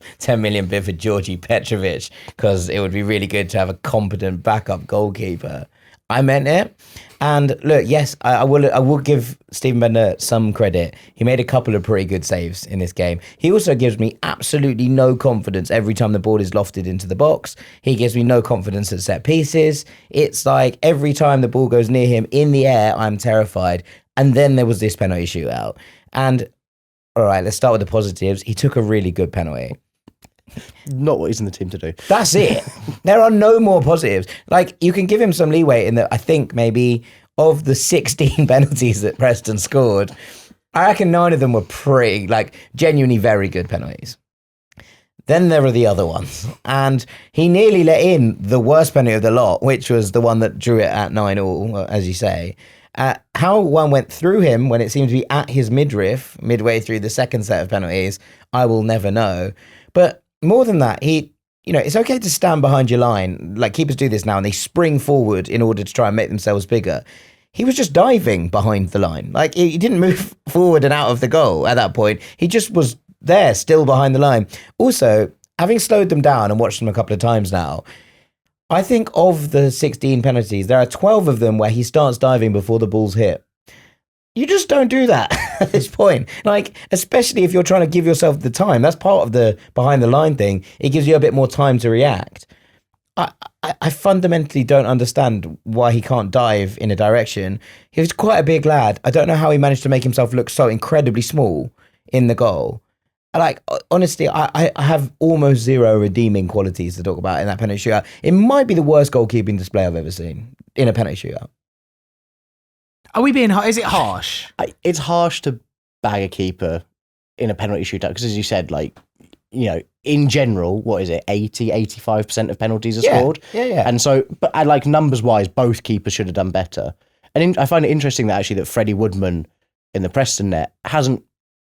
S2: million bid for Georgie Petrovic because it would be really good to have a competent backup goalkeeper, I meant it. And look, yes, I will give Stephen Benda some credit. He made a couple of pretty good saves in this game. He also gives me absolutely no confidence every time the ball is lofted into the box. He gives me no confidence at set pieces. It's like every time the ball goes near him in the air, I'm terrified. And then there was this penalty shootout. And all right, let's start with the positives. He took a really good penalty.
S3: Not what he's in the team to do.
S2: That's it. There are no more positives. Like, you can give him some leeway in that I think maybe of the 16 penalties that Preston scored, I reckon 9 of them were pretty, like, genuinely very good penalties. Then there are the other ones. And he nearly let in the worst penalty of the lot, which was the one that drew it at 9-9, as you say. How one went through him when it seemed to be at his midriff, midway through the second set of penalties, I will never know. But more than that, it's okay to stand behind your line. Like, keepers do this now, and they spring forward in order to try and make themselves bigger. He was just diving behind the line. Like, he didn't move forward and out of the goal at that point. He just was there, still behind the line. Also, having slowed them down and watched them a couple of times now, I think of the 16 penalties, there are 12 of them where he starts diving before the ball's hit. You just don't do that at this point. Like, especially if you're trying to give yourself the time. That's part of the behind the line thing. It gives you a bit more time to react. I fundamentally don't understand why he can't dive in a direction. He was quite a big lad. I don't know how he managed to make himself look so incredibly small in the goal. Like, honestly, I have almost zero redeeming qualities to talk about in that penalty shootout. It might be the worst goalkeeping display I've ever seen in a penalty shootout.
S1: Are we being? Is it harsh?
S3: It's harsh to bag a keeper in a penalty shootout because, as you said, like, in general, what is it? 85% of penalties are scored.
S2: Yeah.
S3: And so, but I like numbers wise, both keepers should have done better. And I find it interesting that actually that Freddie Woodman in the Preston net hasn't,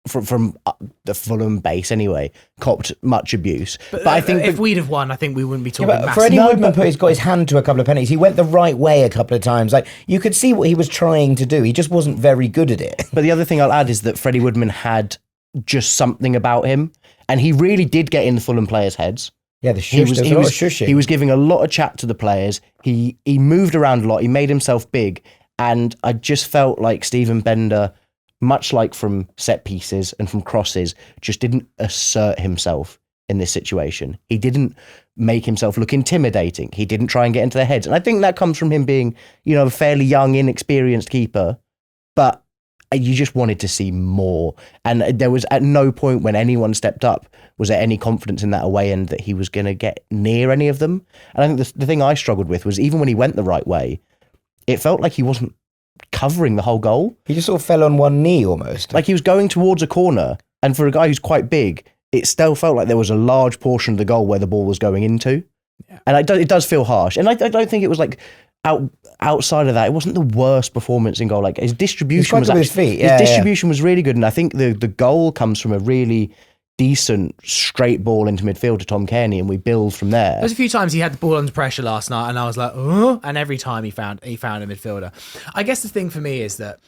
S3: from the Fulham base anyway, copped much abuse. But I think
S1: if we'd have won, I think we wouldn't be talking massive.
S2: Freddie Woodman got his hand to a couple of penalties. He went the right way a couple of times. Like, you could see what he was trying to do. He just wasn't very good at it.
S3: But the other thing I'll add is that Freddie Woodman had just something about him, and he really did get in the Fulham players' heads.
S2: Yeah, he was
S3: giving a lot of chat to the players. He moved around a lot. He made himself big, and I just felt like Stephen Benda, much like from set pieces and from crosses, just didn't assert himself in this situation. He didn't make himself look intimidating. He didn't try and get into their heads. And I think that comes from him being, a fairly young, inexperienced keeper. But you just wanted to see more. And there was at no point when anyone stepped up, was there any confidence in that away end that he was going to get near any of them? And I think the thing I struggled with was even when he went the right way, it felt like he wasn't covering the whole goal.
S2: He just sort of fell on one knee almost.
S3: Like he was going towards a corner, and for a guy who's quite big, it still felt like there was a large portion of the goal where the ball was going into. Yeah. And it does feel harsh. And I don't think it was like outside of that, it wasn't the worst performance in goal. Like his distribution was
S2: his feet.
S3: His distribution was really good, and I think the goal comes from a really decent straight ball into midfield to Tom Cairney, and we build from there.
S1: There's a few times he had the ball under pressure last night, and I was like, oh, and every time he found a midfielder. I guess the thing for me is that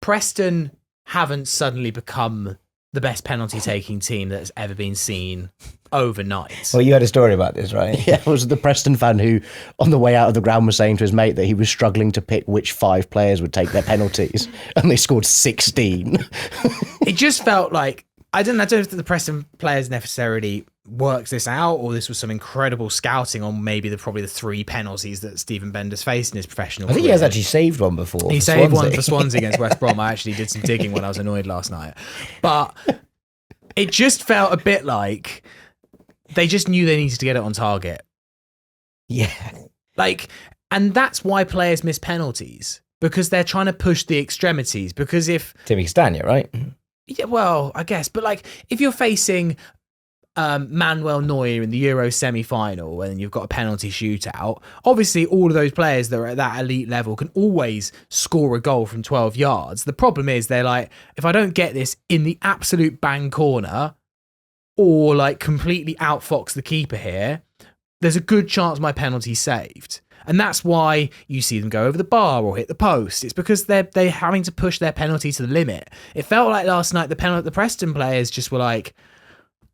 S1: Preston haven't suddenly become the best penalty taking team that's ever been seen overnight.
S2: Well, you had a story about this, right?
S3: Yeah, it was the Preston fan who, on the way out of the ground, was saying to his mate that he was struggling to pick which 5 players would take their penalties, and they scored 16.
S1: It just felt like, I don't know if the Preston players necessarily worked this out, or this was some incredible scouting on maybe probably the 3 penalties that Stephen Bender's faced in his professional career.
S2: I think he has actually saved one before.
S1: He saved one for Swansea against West Brom. I actually did some digging when I was annoyed last night. But it just felt a bit like They just knew they needed to get it on target.
S2: Yeah.
S1: Like, and that's why players miss penalties, because they're trying to push the extremities. Because if
S2: Timmy Stania, right?
S1: yeah, well, I guess, but like if you're facing Manuel Neuer in the Euro semi-final and you've got a penalty shootout, obviously all of those players that are at that elite level can always score a goal from 12 yards. The problem is they're like, if I don't get this in the absolute bang corner or like completely outfox the keeper here, there's a good chance my penalty's saved. And that's why you see them go over the bar or hit the post. It's because they're having to push their penalty to the limit. It felt like last night the Preston players just were like,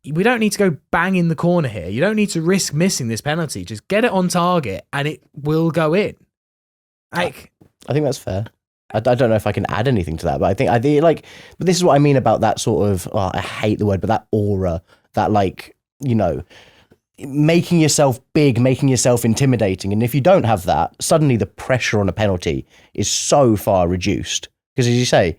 S1: we don't need to go bang in the corner here. You don't need to risk missing this penalty. Just get it on target and it will go in. Like,
S3: I think that's fair. I don't know if I can add anything to that, but I think like, but this is what I mean about that sort of, I hate the word, but that aura, that like, you know, making yourself big, making yourself intimidating. And if you don't have that, suddenly the pressure on a penalty is so far reduced. Because as you say,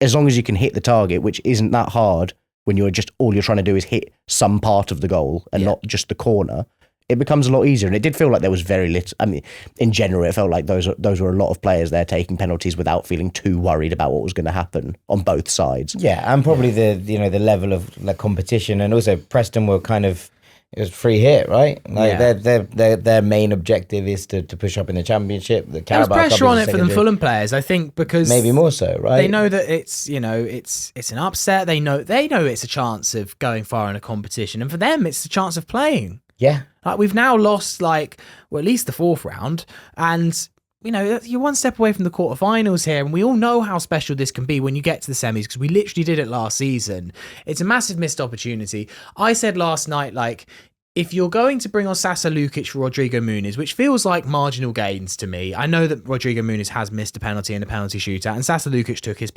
S3: as long as you can hit the target, which isn't that hard when you're just, all you're trying to do is hit some part of the goal and not just the corner, it becomes a lot easier. And it did feel like there was very little, I mean, in general, it felt like those were a lot of players there taking penalties without feeling too worried about what was going to happen on both sides.
S2: Yeah, and probably the level of like competition, and also Preston were kind of, it was free hit, right? Like their main objective is to push up in the Championship. The Carabao
S1: There's pressure
S2: Cup
S1: on
S2: is
S1: it for them
S2: secondary.
S1: Fulham players, I think, because
S2: Maybe more so, right?
S1: they know that it's an upset. They know it's a chance of going far in a competition, and for them, it's a chance of playing.
S2: Yeah.
S1: Like we've now lost at least the fourth round, and you're one step away from the quarterfinals here, and we all know how special this can be when you get to the semis, because we literally did it last season. It's a massive missed opportunity. I said last night, like, if you're going to bring on Sasa Lukic for Rodrigo Muniz, which feels like marginal gains to me. I know that Rodrigo Muniz has missed a penalty in a penalty shootout, and Sasa Lukic took his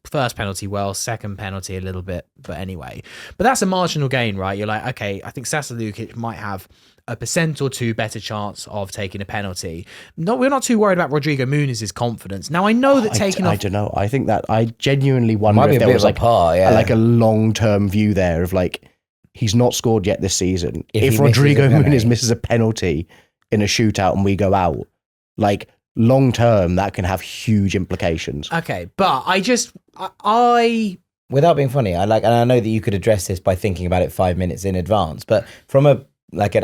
S1: first penalty well, second penalty a little bit, but anyway. But that's a marginal gain, right? You're like, okay, I think Sasa Lukic might have a % or two better chance of taking a penalty. No, we're not too worried about Rodrigo Muniz's confidence. Now, I know that
S3: I don't know. I think that I genuinely wonder if there was like a long-term view there of like, he's not scored yet this season. If Rodrigo Muniz misses a penalty in a shootout and we go out, like long term, that can have huge implications.
S1: Okay, but I
S2: without being funny, and I know that you could address this by thinking about it 5 minutes in advance, but from an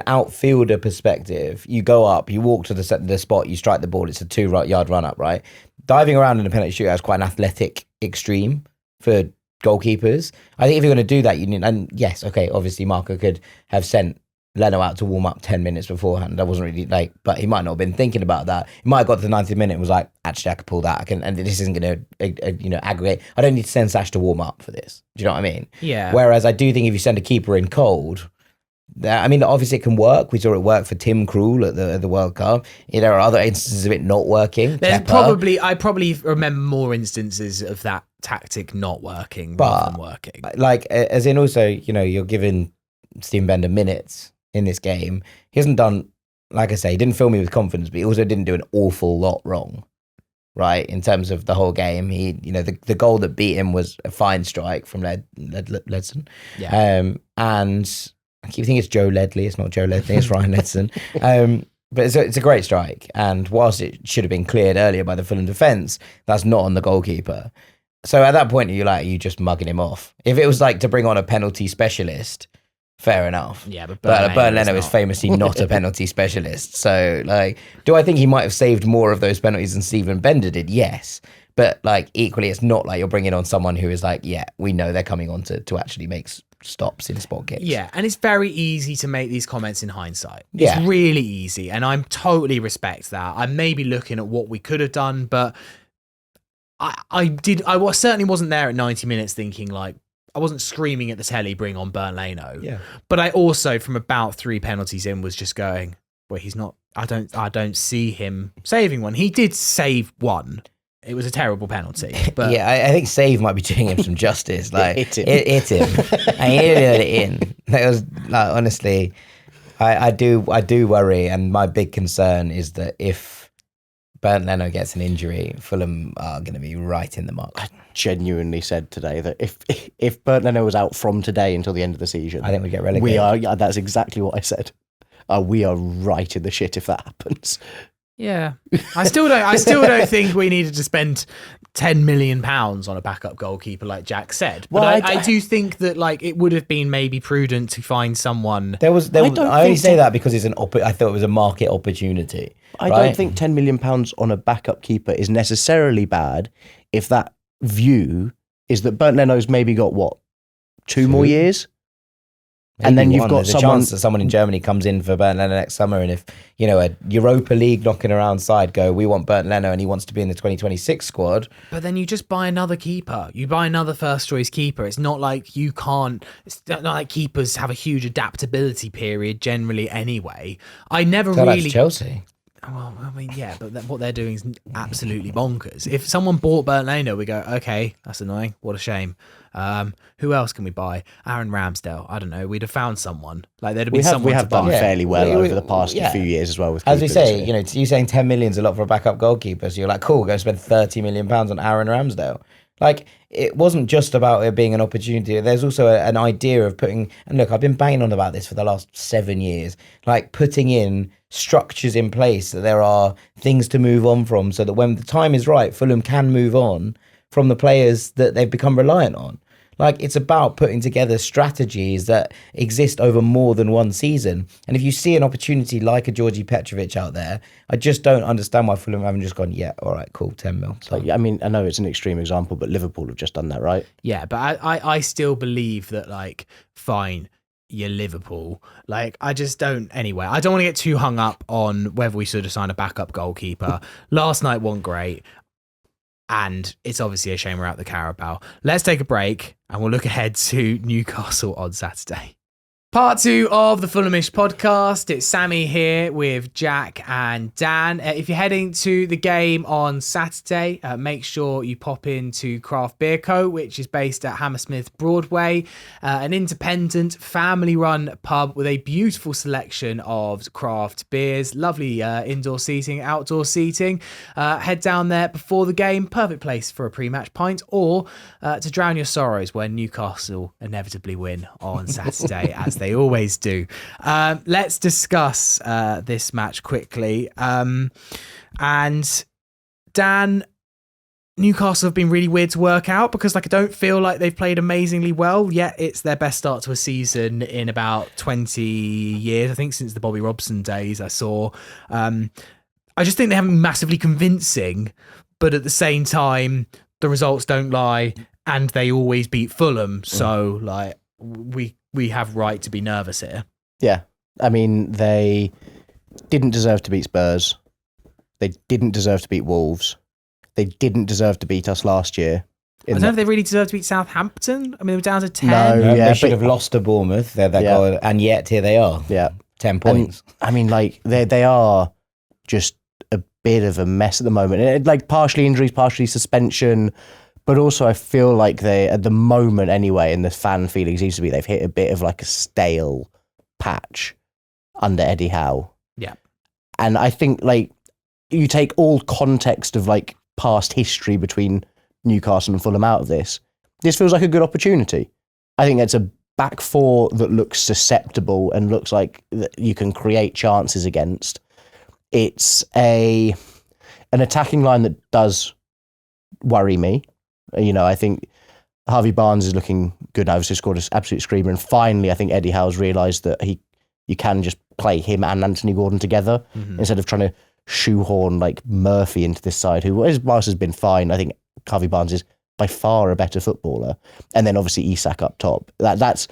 S2: outfielder perspective, you go up, you walk to the spot, you strike the ball, it's a 2-yard run up, right? Diving around in a penalty shootout is quite an athletic extreme for goalkeepers. I think if you're going to do that, you need, and yes, okay, obviously Marco could have sent Leno out to warm up 10 minutes beforehand. That wasn't really but he might not have been thinking about that. He might have got to the 90th minute and was like, actually, I could pull that. And this isn't going to, aggregate. I don't need to send Sash to warm up for this. Do you know what I mean?
S1: Yeah.
S2: Whereas I do think if you send a keeper in cold, obviously it can work. We saw it work for Tim Krul at the World Cup. There are other instances of it not working.
S1: I probably remember more instances of that tactic not working rather than working.
S2: As in also, you're giving Steven Benda minutes in this game. He hasn't done, like I say, he didn't fill me with confidence, but he also didn't do an awful lot wrong, right? In terms of the whole game, he, the goal that beat him was a fine strike from Ledson.
S1: Yeah.
S2: And I keep thinking it's Joe Ledley. It's not Joe Ledley. It's Ryan Ledson. But it's a great strike. And whilst it should have been cleared earlier by the Fulham defence, that's not on the goalkeeper. So at that point, you're like, you just mugging him off. If it was like to bring on a penalty specialist, fair enough.
S1: Yeah, but
S2: Bernd Leno is famously not a penalty specialist. So, do I think he might have saved more of those penalties than Steven Benda did? Yes. But, equally, it's not like you're bringing on someone who is like, yeah, we know they're coming on to actually make stops in spot kicks.
S1: Yeah, and it's very easy to make these comments in hindsight.
S2: Yeah.
S1: It's really easy, and I totally respect that. I may be looking at what we could have done, but I certainly wasn't there at 90 minutes thinking I wasn't screaming at the telly, bring on Bernd Leno.
S2: Yeah.
S1: But I also, from about 3 penalties in, was just going, well, he's not, I don't see him saving one. He did save one. It was a terrible penalty. But
S2: yeah, I think save might be doing him some justice.
S3: It
S2: hit him. And he didn't let it in. That was honestly, I do worry, and my big concern is that if Bernd Leno gets an injury, Fulham are going to be right in the muck.
S3: I genuinely said today that if Bernd Leno was out from today until the end of the season,
S2: I think we get relegated.
S3: We are. Yeah, that's exactly what I said. We are right in the shit if that happens.
S1: Yeah, I still don't think we needed to spend £10 million on a backup goalkeeper, like Jack said. But
S3: Well,
S1: I do think that like it would have been maybe prudent to find someone.
S2: I only say that because it's I thought it was a market opportunity.
S3: I don't think £10 million on a backup keeper is necessarily bad if that view is that Bernd Leno's maybe got what, two more years.
S2: Maybe
S3: and then you've got
S2: There's a chance that someone in Germany comes in for Bernd Leno next summer, and if a Europa League knocking around side go, we want Bernd Leno and he wants to be in the 2026 squad.
S1: But then you just buy another keeper. You buy another first choice keeper. It's not like you can't. It's not like keepers have a huge adaptability period generally. Anyway, I never really
S2: Chelsea.
S1: Well, I mean, yeah, but what they're doing is absolutely bonkers. If someone bought Bernd Leno, we go, okay, that's annoying. What a shame. Who else can we buy? Aaron Ramsdale. I don't know. We'd have found someone. Like there'd have been someone.
S3: We have done fairly well over the past
S2: yeah.
S3: few years as well. With
S2: as we say, you saying 10 million is a lot for a backup goalkeeper. So you're like, cool, we're going to spend £30 million on Aaron Ramsdale. Like, it wasn't just about it being an opportunity. There's also an idea of putting, and look, I've been banging on about this for the last 7 years, like putting in structures in place that there are things to move on from so that when the time is right, Fulham can move on from the players that they've become reliant on. Like, it's about putting together strategies that exist over more than one season. And if you see an opportunity like a Georgi Petrovic out there, I just don't understand why Fulham haven't just gone, yeah, all right, cool, 10 mil. So,
S3: I mean, I know it's an extreme example, but Liverpool have just done that, right?
S1: Yeah, but I still believe that, like, fine, you're Liverpool. Like, I just don't, anyway, I don't want to get too hung up on whether we should have signed a backup goalkeeper. Last night wasn't great. And it's obviously a shame we're out the Carabao. Let's take a break and we'll look ahead to Newcastle on Saturday. Part 2 of the Fulhamish podcast. It's Sammy here with Jack and Dan. If you're heading to the game on Saturday, make sure you pop into Craft Beer Co., which is based at Hammersmith Broadway, an independent family-run pub with a beautiful selection of craft beers, lovely indoor seating, outdoor seating. Head down there before the game. Perfect place for a pre-match pint or to drown your sorrows when Newcastle inevitably win on Saturday, as they always do. Let's discuss this match quickly. And Dan, Newcastle have been really weird to work out because I don't feel like they've played amazingly well, yet it's their best start to a season in about 20 years, I think, since the Bobby Robson days I saw. I just think they haven't been massively convincing, but at the same time, the results don't lie and they always beat Fulham. So, we have right to be nervous here.
S3: Yeah. I mean, they didn't deserve to beat Spurs. They didn't deserve to beat Wolves. They didn't deserve to beat us last year.
S1: I don't know if they really deserve to beat Southampton. I mean, they were down to 10.
S3: No,
S2: they should have lost to Bournemouth. Goal, and yet here they are.
S3: Yeah.
S2: 10 points.
S3: And, I mean, they are just a bit of a mess at the moment. Partially injuries, partially suspension. But also I feel like they, at the moment anyway, and the fan feeling seems to be they've hit a bit of a stale patch under Eddie Howe.
S1: Yeah.
S3: And I think you take all context of past history between Newcastle and Fulham out of this feels like a good opportunity. I think it's a back four that looks susceptible and looks like that you can create chances against. It's an attacking line that does worry me. I think Harvey Barnes is looking good. Obviously scored an absolute screamer. And finally, I think Eddie Howe's realised that you can just play him and Anthony Gordon together instead of trying to shoehorn Murphy into this side, who, whilst has been fine, I think Harvey Barnes is by far a better footballer. And then obviously Isak up top. That's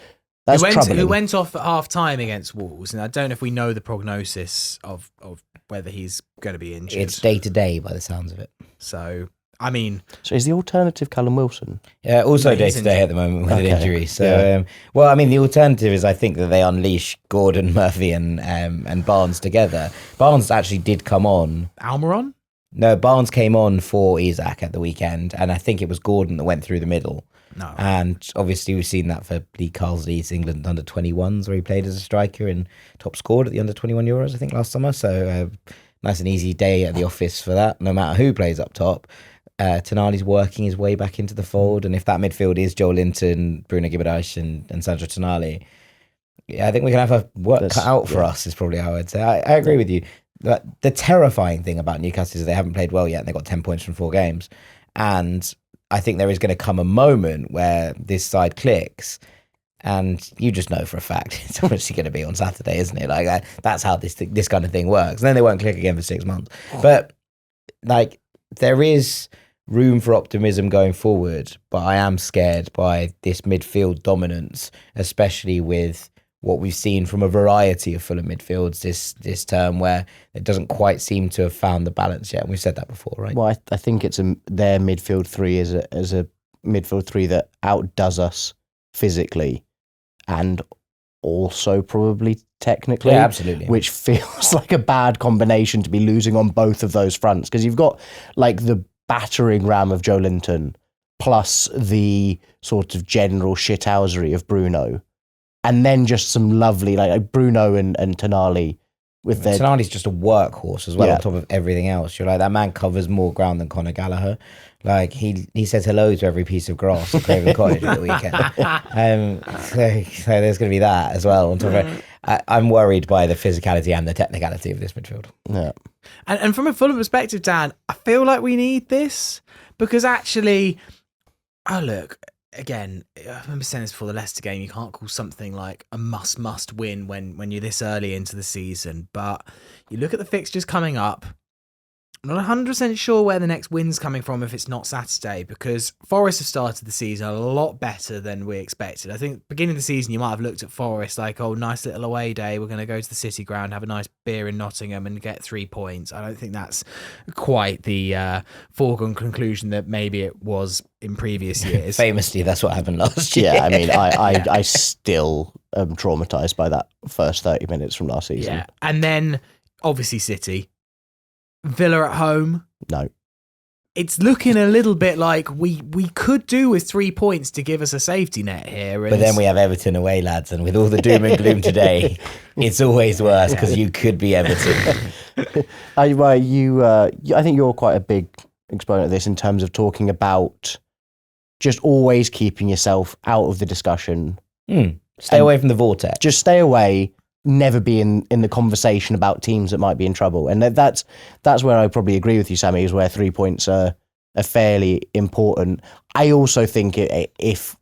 S3: troubling.
S1: Who went off at half-time against Wolves. And I don't know if we know the prognosis of whether he's going to be injured.
S2: It's day-to-day by the sounds of it.
S1: So... I mean...
S3: So is the alternative Callum Wilson?
S2: Yeah, also day-to-day at the moment with an injury. So, the alternative is I think that they unleash Gordon, Murphy and Barnes together. Barnes actually did come on.
S1: Almiron?
S2: No, Barnes came on for Isak at the weekend, and I think it was Gordon that went through the middle.
S1: No.
S2: And obviously we've seen that for Lee Carsley's England under-21s, where he played as a striker and top scored at the under-21 Euros, I think, last summer. So... Nice and easy day at the office for that, no matter who plays up top. Tonali's working his way back into the fold, and if that midfield is Joe Linton, Bruno Guimaraes and Sandro Tonali, yeah, I think we can have a work cut out for us, is probably how I'd say. I agree with you. But the terrifying thing about Newcastle is they haven't played well yet, and they've got 10 points from 4 games. And I think there is going to come a moment where this side clicks, and you just know for a fact it's obviously going to be on Saturday, isn't it? Like that's how this kind of thing works. And then they won't click again for 6 months. But like there is room for optimism going forward, but I am scared by this midfield dominance, especially with what we've seen from a variety of Fulham midfields this term, where it doesn't quite seem to have found the balance yet. And we've said that before, right?
S3: Well, I think it's their midfield three is a midfield three that outdoes us physically and also probably technically.
S2: Yeah, absolutely.
S3: Which feels like a bad combination to be losing on both of those fronts, because you've got like the battering ram of Joe Linton plus the sort of general shithousery of Bruno. And then just some lovely, like Bruno and Tonali with their...
S2: Tonali's just a workhorse as well, on top of everything else. You're like, that man covers more ground than Conor Gallagher. Like, he says hello to every piece of grass at Craven Cottage at the weekend. So there's going to be that as well. On top of it. I'm worried by the physicality and the technicality of this midfield.
S3: Yeah.
S1: And from a Fulham perspective, Dan, I feel like we need this because actually, look... Again, I remember saying this before the Leicester game, you can't call something like a must win when you're this early into the season. But you look at the fixtures coming up, I'm not 100% sure where the next win's coming from if it's not Saturday, because Forest have started the season a lot better than we expected. I think beginning of the season, you might have looked at Forest like, oh, nice little away day. We're going to go to the City Ground, have a nice beer in Nottingham and get 3 points. I don't think that's quite the foregone conclusion that maybe it was in previous years.
S2: Famously, that's what happened last year.
S3: Yeah, I mean, I still am traumatised by that first 30 minutes from last season.
S1: Yeah, and then obviously City. Villa at home.
S3: No.
S1: It's looking a little bit like we could do with 3 points to give us a safety net here.
S2: But then we have Everton away, lads, and with all the doom and gloom today, it's always worse because you could be Everton.
S3: I think you're quite a big exponent of this in terms of talking about just always keeping yourself out of the discussion.
S2: Stay away from the vortex.
S3: Just stay away. Never be in the conversation about teams that might be in trouble. And that's where I probably agree with you, Sammy, is where 3 points are fairly important. I also think if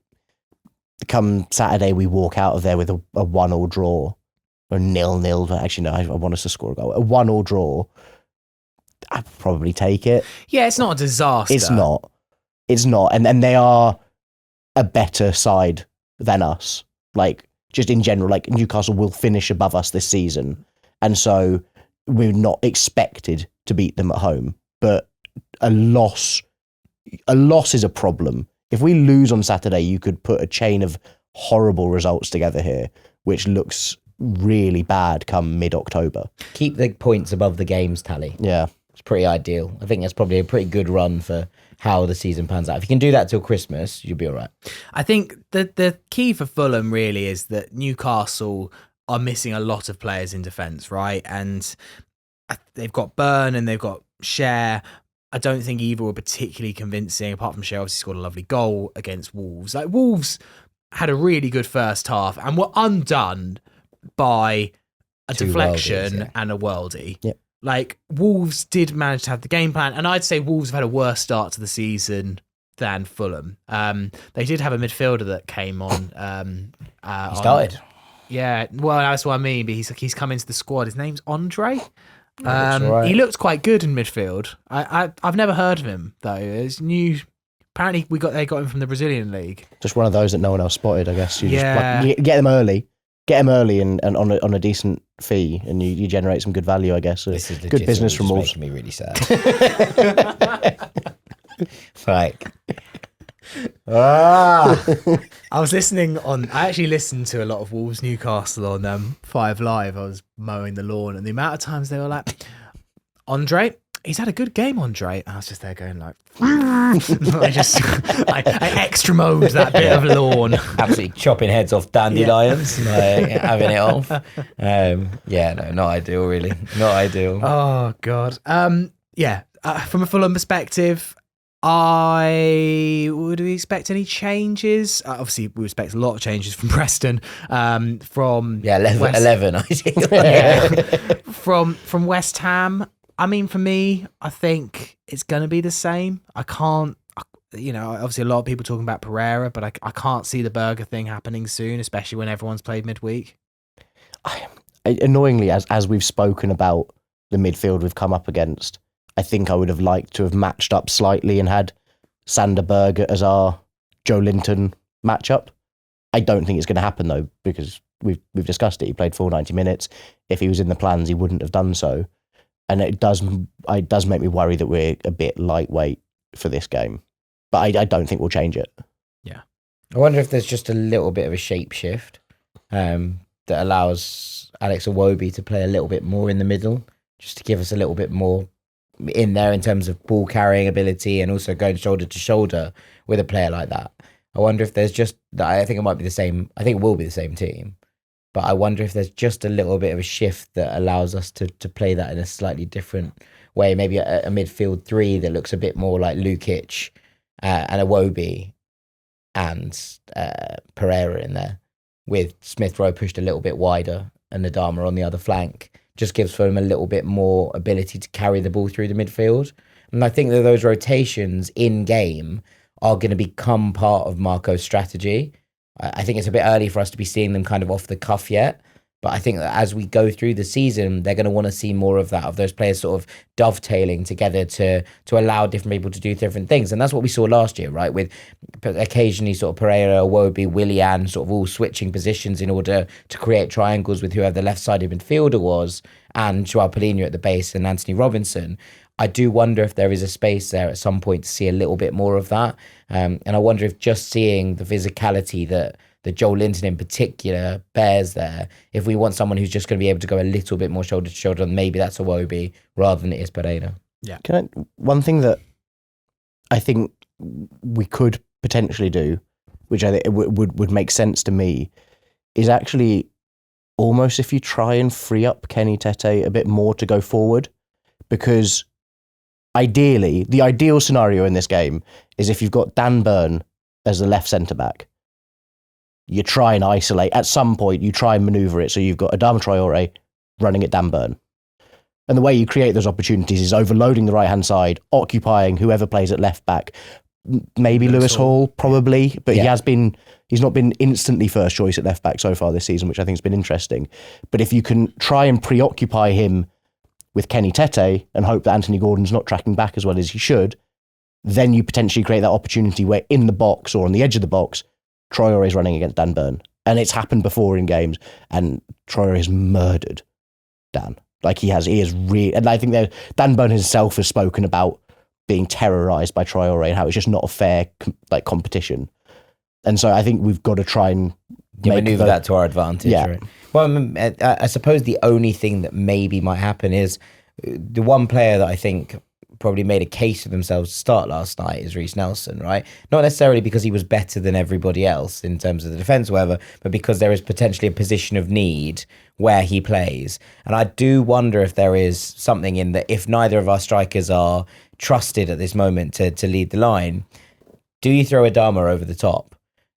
S3: come Saturday we walk out of there with a 1-1 draw or 0-0, actually no, I want us to score a goal, a 1-1 draw, I'd probably take it.
S1: Yeah, it's not a disaster.
S3: It's not. And they are a better side than us. Like, just in general, like Newcastle will finish above us this season. And so we're not expected to beat them at home. But a loss is a problem. If we lose on Saturday, you could put a chain of horrible results together here, which looks really bad come mid-October.
S2: Keep the points above the games tally.
S3: Yeah.
S2: It's pretty ideal. I think that's probably a pretty good run for how the season pans out. If you can do that till Christmas, you'll be all right.
S1: I think the key for Fulham really is that Newcastle are missing a lot of players in defence, right? And they've got Burn and they've got Cher. I don't think either were particularly convincing, apart from Cher obviously scored a lovely goal against Wolves. Like, Wolves had a really good first half and were undone by a deflection and a worldie.
S3: Yep.
S1: Like, Wolves did manage to have the game plan, and I'd say Wolves have had a worse start to the season than Fulham. They did have a midfielder that came on.
S2: He started.
S1: Yeah, well, that's what I mean, but he's come into the squad. His name's Andre.
S2: Right.
S1: He looked quite good in midfield. I've never heard of him, though. It's new. Apparently, they got him from the Brazilian league.
S3: Just one of those that no one else spotted, I guess. You
S1: Yeah.
S3: just get them early. Get them early and on a decent fee, and you generate some good value, I guess.
S2: This is
S3: good business from Wolves.
S2: making me really sad. Like,
S1: I was listening I actually listened to a lot of Wolves Newcastle on 5 Live. I was mowing the lawn, and the amount of times they were like, Andre, he's had a good game, Andre. I was just there going like, I extra mowed that bit of lawn.
S2: Absolutely chopping heads off dandelions, having it off. Not ideal, really. Not ideal.
S1: Oh God. From a Fulham perspective, would we expect any changes? Obviously, we expect a lot of changes from Preston. From
S2: 11
S1: from West Ham. I mean, for me, I think it's going to be the same. I can't, obviously a lot of people talking about Pereira, but I can't see the Berge thing happening soon, especially when everyone's played midweek.
S3: Annoyingly, as we've spoken about the midfield we've come up against, I think I would have liked to have matched up slightly and had Sander Berge as our Joe Linton matchup. I don't think it's going to happen though, because we've discussed it. He played full 90 minutes. If he was in the plans, he wouldn't have done so. And it does make me worry that we're a bit lightweight for this game. But I don't think we'll change it.
S1: Yeah.
S2: I wonder if there's just a little bit of a shape shift that allows Alex Iwobi to play a little bit more in the middle, just to give us a little bit more in there in terms of ball carrying ability and also going shoulder to shoulder with a player like that. I wonder if there's just, I think it might be the same, I think it will be the same team. But I wonder if there's just a little bit of a shift that allows us to play that in a slightly different way. Maybe a midfield three that looks a bit more like Lukic and Iwobi and Pereira in there, with Smith Rowe pushed a little bit wider and Adama on the other flank. Just gives Fulham a little bit more ability to carry the ball through the midfield. And I think that those rotations in game are going to become part of Marco's strategy. I think it's a bit early for us to be seeing them kind of off the cuff yet. But I think that as we go through the season, they're going to want to see more of that, of those players sort of dovetailing together to allow different people to do different things. And that's what we saw last year, right? With occasionally sort of Pereira, Iwobi, Willian sort of all switching positions in order to create triangles with whoever the left-sided midfielder was, and Joao Paulinho at the base and Anthony Robinson. I do wonder if there is a space there at some point to see a little bit more of that. And I wonder if just seeing the physicality that Joel Linton in particular bears there, if we want someone who's just going to be able to go a little bit more shoulder to shoulder, maybe that's Iwobi rather than it is Pereira.
S1: Yeah.
S3: One thing that I think we could potentially do, which I think would make sense to me, is actually almost if you try and free up Kenny Tete a bit more to go forward, because ideally, the ideal scenario in this game is if you've got Dan Burn as the left centre-back, you try and isolate. At some point, you try and manoeuvre it so you've got Adama Traore running at Dan Burn. And the way you create those opportunities is overloading the right-hand side, occupying whoever plays at left-back. Maybe Lewis Hall, probably, but he's not been instantly first choice at left-back so far this season, which I think has been interesting. But if you can try and preoccupy him with Kenny Tete and hope that Anthony Gordon's not tracking back as well as he should, then you potentially create that opportunity where in the box or on the edge of the box, Traore is running against Dan Burn. And it's happened before in games, and Traore has murdered Dan. Like he is really, and I think that Dan Burn himself has spoken about being terrorised by Traore and how it's just not a fair competition. And so I think we've got to try and
S2: maneuver that to our advantage.
S3: Yeah.
S2: Right? Well, I suppose the only thing that maybe might happen is the one player that I think probably made a case for themselves to start last night is Reiss Nelson, right? Not necessarily because he was better than everybody else in terms of the defence or whatever, but because there is potentially a position of need where he plays. And I do wonder if there is something in that if neither of our strikers are trusted at this moment to lead the line, do you throw Adama over the top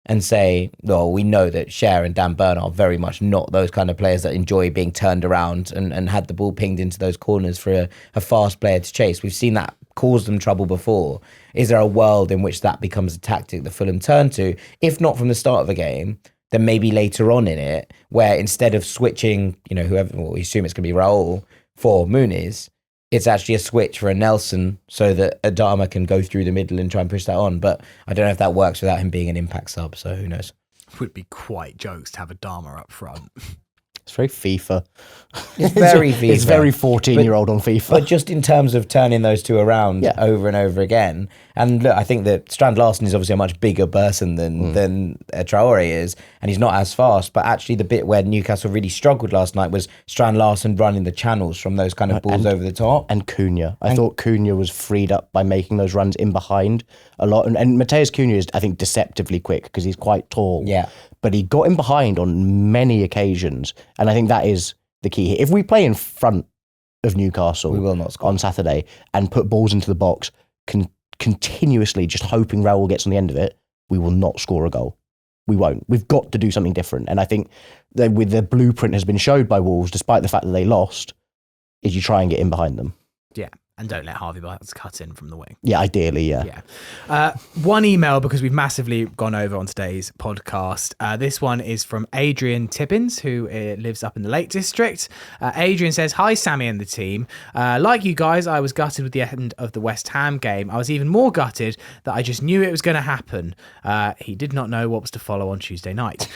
S2: and say, well, we know that Cher and Dan Burn are very much not those kind of players that enjoy being turned around and had the ball pinged into those corners for a fast player to chase. We've seen that cause them trouble before. Is there a world in which that becomes a tactic that Fulham turn to? If not from the start of a game, then maybe later on in it, where instead of switching, whoever, well, we assume it's going to be Raul for Muniz, it's actually a switch for a Nelson so that Adama can go through the middle and try and push that on. But I don't know if that works without him being an impact sub, so who knows.
S1: Would be quite jokes to have Adama up front.
S3: It's very FIFA.
S2: It's very FIFA.
S3: It's very 14-year-old on FIFA.
S2: But just in terms of turning those two around over and over again. And look, I think that Strand Larsen is obviously a much bigger person than Traore is, and he's not as fast. But actually the bit where Newcastle really struggled last night was Strand Larsen running the channels from those kind of balls over the top.
S3: And Cunha. I thought Cunha was freed up by making those runs in behind a lot. And Mateus Cunha is, I think, deceptively quick because he's quite tall.
S2: Yeah.
S3: But he got in behind on many occasions. And I think that is the key here. If we play in front of Newcastle
S2: we will not score
S3: on Saturday and put balls into the box, continuously just hoping Raul gets on the end of it, we will not score a goal. We won't. We've got to do something different. And I think that with the blueprint has been showed by Wolves, despite the fact that they lost, is you try and get in behind them.
S1: Yeah. And don't let Harvey Barnes cut in from the wing.
S3: Yeah, ideally, yeah.
S1: One email, because we've massively gone over on today's podcast. This one is from Adrian Tippins, who lives up in the Lake District. Adrian says, "Hi, Sammy and the team. Like you guys, I was gutted with the end of the West Ham game. I was even more gutted that I just knew it was going to happen. He did not know what was to follow on Tuesday night.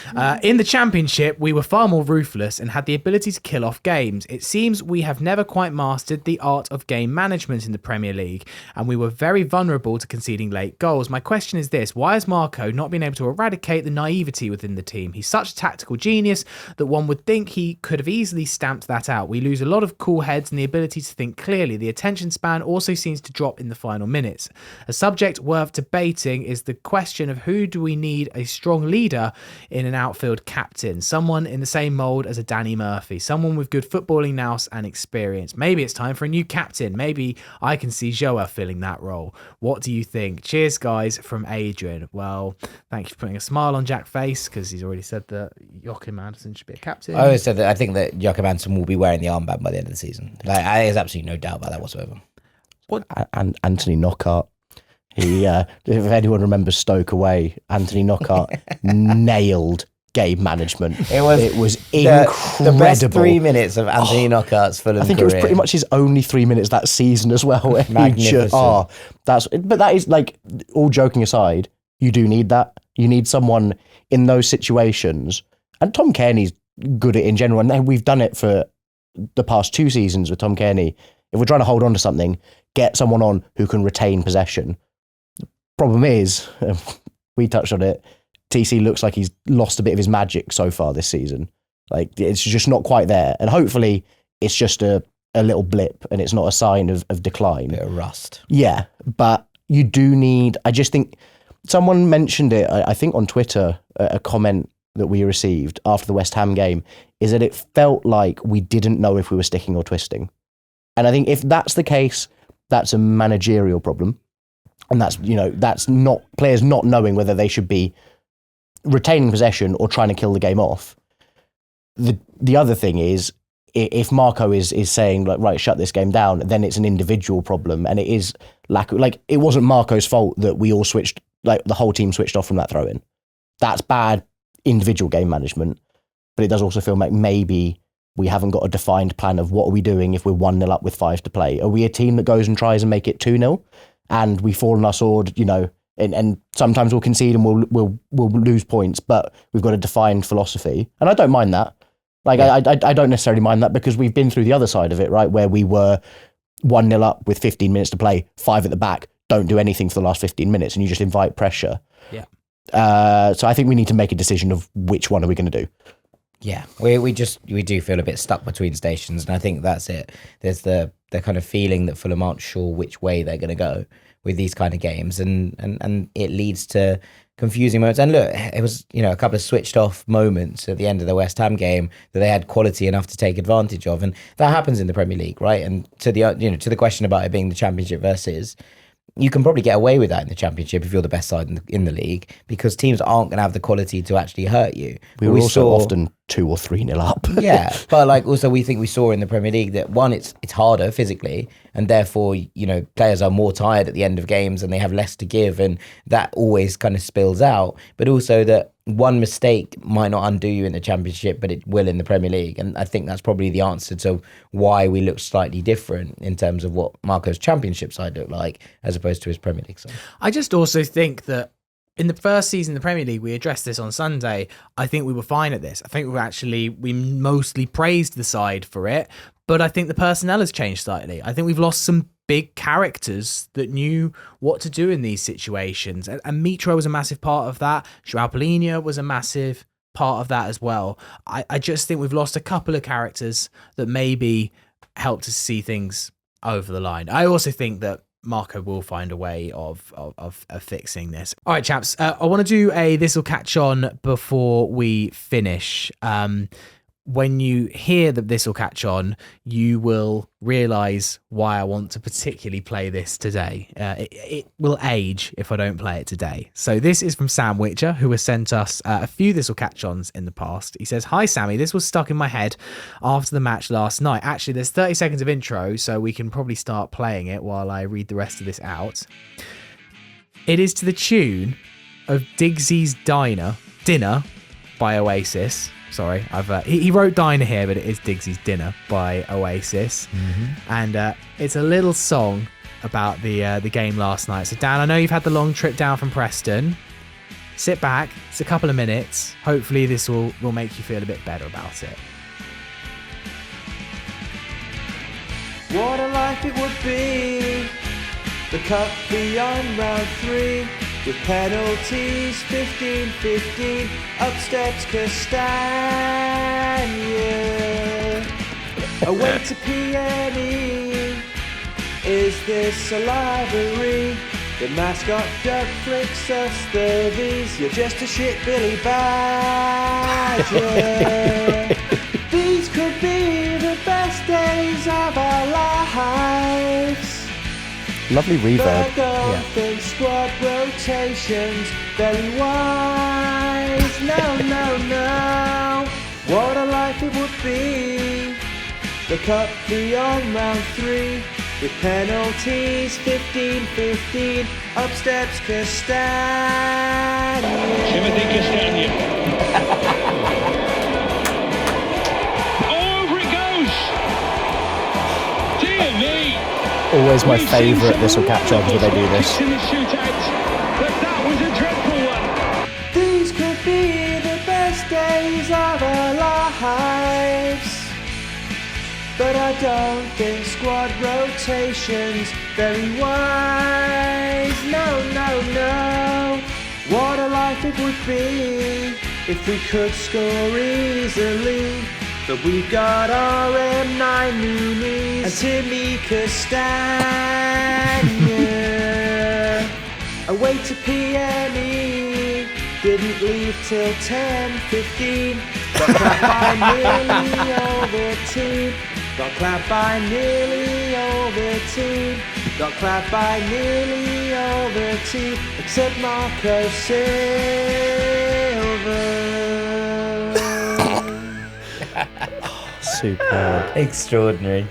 S1: In the Championship, we were far more ruthless and had the ability to kill off games. It seems we have never quite mastered the art of game management in the Premier League, and we were very vulnerable to conceding late goals. My question is this: why has Marco not been able to eradicate the naivety within the team? He's such a tactical genius that one would think he could have easily stamped that out. We lose a lot of cool heads and the ability to think clearly. The attention span also seems to drop in the final minutes. A subject worth debating is the question of who do we need a strong leader in an outfield captain, someone in the same mould as a Danny Murphy, someone with good footballing nous and experience. Maybe it's time for a new captain. Maybe I can see Joa filling that role. What do you think? Cheers, guys," from Adrian. Well, thank you for putting a smile on Jack's face, because he's already said that Joachim Andersen should be a captain.
S2: I always said that I think that Joachim Andersen will be wearing the armband by the end of the season. There's absolutely no doubt about that whatsoever.
S3: And Anthony Knockaert. He, if anyone remembers Stoke away, Anthony Knockaert nailed game management. It was incredible.
S2: The best 3 minutes of Anthony Knockaert's Fulham
S3: I think
S2: career.
S3: it was pretty much his only 3 minutes that season as well.
S2: Magnificent.
S3: But that is, like, all joking aside, you do need that. You need someone in those situations. And Tom Cairney's good at it in general. And we've done it for the past 2 seasons with Tom Cairney. If we're trying to hold on to something, get someone on who can retain possession. The problem is, we touched on it, TC looks like he's lost a bit of his magic so far this season. Like, it's just not quite there. And hopefully it's just a little blip and it's not a sign of decline.
S2: Bit of rust.
S3: Yeah, but you do need, I just think, someone mentioned it, I think on Twitter, a comment that we received after the West Ham game, is that it felt like we didn't know if we were sticking or twisting. And I think if that's the case, that's a managerial problem. And that's not players not knowing whether they should be retaining possession or trying to kill the game off. The other thing is, if Marco is saying, like, right, shut this game down, then it's an individual problem, and it is it wasn't Marco's fault that we all switched, like the whole team switched off from that throw-in. That's bad individual game management, but it does also feel like maybe we haven't got a defined plan of what are we doing if we're 1-0 up with 5 to play. Are we a team that goes and tries and make it 2-0 and we fall on our sword, and sometimes we'll concede and we'll lose points, but we've got a defined philosophy. And I don't mind that. Like, yeah. I don't necessarily mind that, because we've been through the other side of it, right? Where we were 1-0 up with 15 minutes to play, 5 at the back, don't do anything for the last 15 minutes, and you just invite pressure.
S1: Yeah.
S3: So I think we need to make a decision of which one are we going to do.
S2: Yeah, we do feel a bit stuck between stations, and I think that's it. There's the kind of feeling that Fulham aren't sure which way they're going to go with these kind of games, and it leads to confusing moments. And look, it was a couple of switched off moments at the end of the West Ham game that they had quality enough to take advantage of, and that happens in the Premier League, right? And to the question about it being the Championship versus, you can probably get away with that in the Championship if you're the best side in the league, because teams aren't going to have the quality to actually hurt you.
S3: We were also often 2 or 3-0 up.
S2: Yeah, but also we think we saw in the Premier League that, one, it's harder physically, and therefore players are more tired at the end of games and they have less to give, and that always kind of spills out. But also that one mistake might not undo you in the Championship, but it will in the Premier League. And I think that's probably the answer to why we look slightly different in terms of what Marco's Championship side looked like as opposed to his Premier League side.
S1: I just also think that in the first season of the Premier League, we addressed this on Sunday. I think we were fine at this. I think we mostly praised the side for it, but I think the personnel has changed slightly. I think we've lost some big characters that knew what to do in these situations. And Mitro was a massive part of that. João Palhinha was a massive part of that as well. I just think we've lost a couple of characters that maybe helped us see things over the line. I also think that Marco will find a way of fixing this. All right, chaps, I want to do a This'll Catch On before we finish. When you hear that This'll Catch On, you will realise why I want to particularly play this today. It will age if I don't play it today. So this is from Sam Witcher, who has sent us a few This'll Catch Ons in the past. He says, "Hi Sammy, this was stuck in my head after the match last night." Actually, there's 30 seconds of intro, so we can probably start playing it while I read the rest of this out. It is to the tune of Diggsy's Dinner by Oasis. Sorry, he wrote Diner here, but it is Diggsy's Dinner by Oasis. And it's a little song about the game last night. So Dan, I know you've had the long trip down from Preston. Sit back, it's a couple of minutes. Hopefully this will make you feel a bit better about it.
S4: What a life it would be, the cup beyond round 3, with penalties 15-15, up steps Castagna, away to PNE. Is this a library? The mascot Doug flicks us the V's. You're just a shit Billy Badger. These could be the best days of our lives.
S3: Lovely reverb.
S4: But I don't think squad rotations very wise. No. What a life it would be. The cup beyond round 3, with penalties 15-15, up steps Castagna.
S5: Timothy Castagna. Over it goes. Dear me.
S3: Always my favourite This'll Catch Ons when they do this.
S5: In the shootout, but that was a dreadful one.
S4: These could be the best days of our lives. But I don't think squad rotations very wise. No. What a life it would be if we could score easily. But we've got RM9 Muniz and Timmy Castagna. Away to PME, didn't leave till 10:15. Got clapped by nearly all the team. Got clapped by nearly all the team. Got clapped by nearly all the team, except Marco Silva.
S3: Superb.
S2: Extraordinary.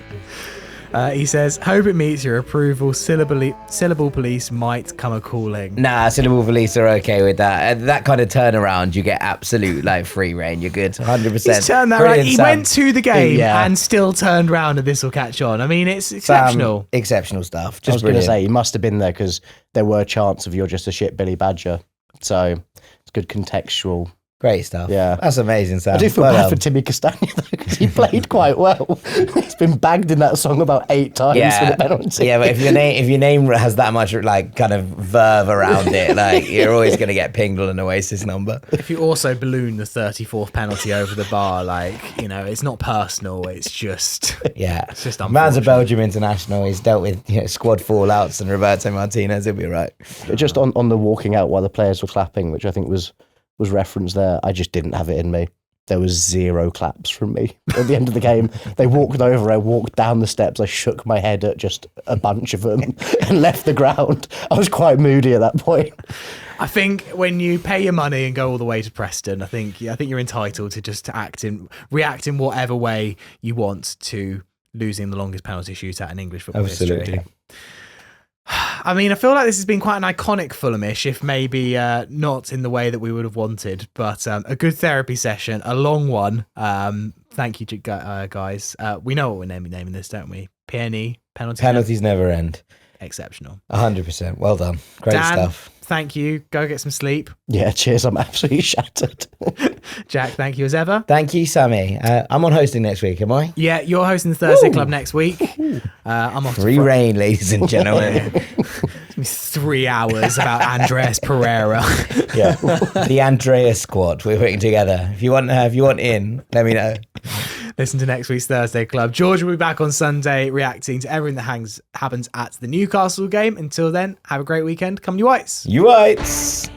S1: He says, "Hope it meets your approval. Syllable police might come a calling."
S2: Nah, Syllable Police are okay with that. That kind of turnaround, you get absolute free reign. You're good, 100%.
S1: He's turned that
S2: Brilliant,
S1: right. He
S2: Sam.
S1: went to the game
S3: Yeah.
S1: and still turned round, and This'll Catch On. I mean, it's exceptional.
S2: Sam, exceptional stuff.
S3: I
S2: Just
S3: was going to
S2: brilliant.
S3: say, you must have been there because there were chants of "you're just a shit Billy Badger." So it's good contextual.
S2: Great stuff.
S3: Yeah.
S2: That's amazing, Sam.
S3: I do feel
S2: Well
S3: bad
S2: done.
S3: for Timmy Castagna though, because he played quite well. He's been bagged in that song about 8 times for the penalty.
S2: Yeah, but if your name has that much kind of verve around it, you're always going to get pinged on an Oasis number.
S1: If you also balloon the 34th penalty over the bar, it's not personal. It's just
S2: Yeah,
S1: it's just
S2: man's a
S1: unfortunate.
S2: Belgium international. He's dealt with squad fallouts and Roberto Martinez. He'll be right.
S3: Just on the walking out while the players were clapping, which I think was referenced there, I just didn't have it in me. There was 0 claps from me at the end of the game. They walked over, I walked down the steps, I shook my head at just a bunch of them and left the ground. I was quite moody at that point.
S1: I think when you pay your money and go all the way to Preston, I think you're entitled to just react in whatever way you want to losing the longest penalty shootout in English football
S2: Absolutely.
S1: history. I mean, I feel like this has been quite an iconic Fulhamish, if maybe not in the way that we would have wanted, but a good therapy session, a long one. Thank you, guys. We know what we're naming this, don't we? PNE, penalties.
S2: Penalties never end.
S1: exceptional.
S2: 100%. Well done. Great
S1: Dan,
S2: stuff.
S1: thank you. Go get some sleep.
S3: Yeah, cheers. I'm absolutely shattered.
S1: Jack, thank you as ever.
S2: Thank you, Sammy. I'm on hosting next week, am I?
S1: Yeah, you're hosting the Thursday Club next week. I'm off
S2: Free reign, ladies and gentlemen.
S1: 3 hours about Andres Pereira.
S2: Yeah, the Andreas squad we're putting together. If you want in, let me know.
S1: Listen to next week's Thursday Club. George will be back on Sunday reacting to everything that happens at the Newcastle game. Until then, have a great weekend. Come you Whites.
S2: You whites.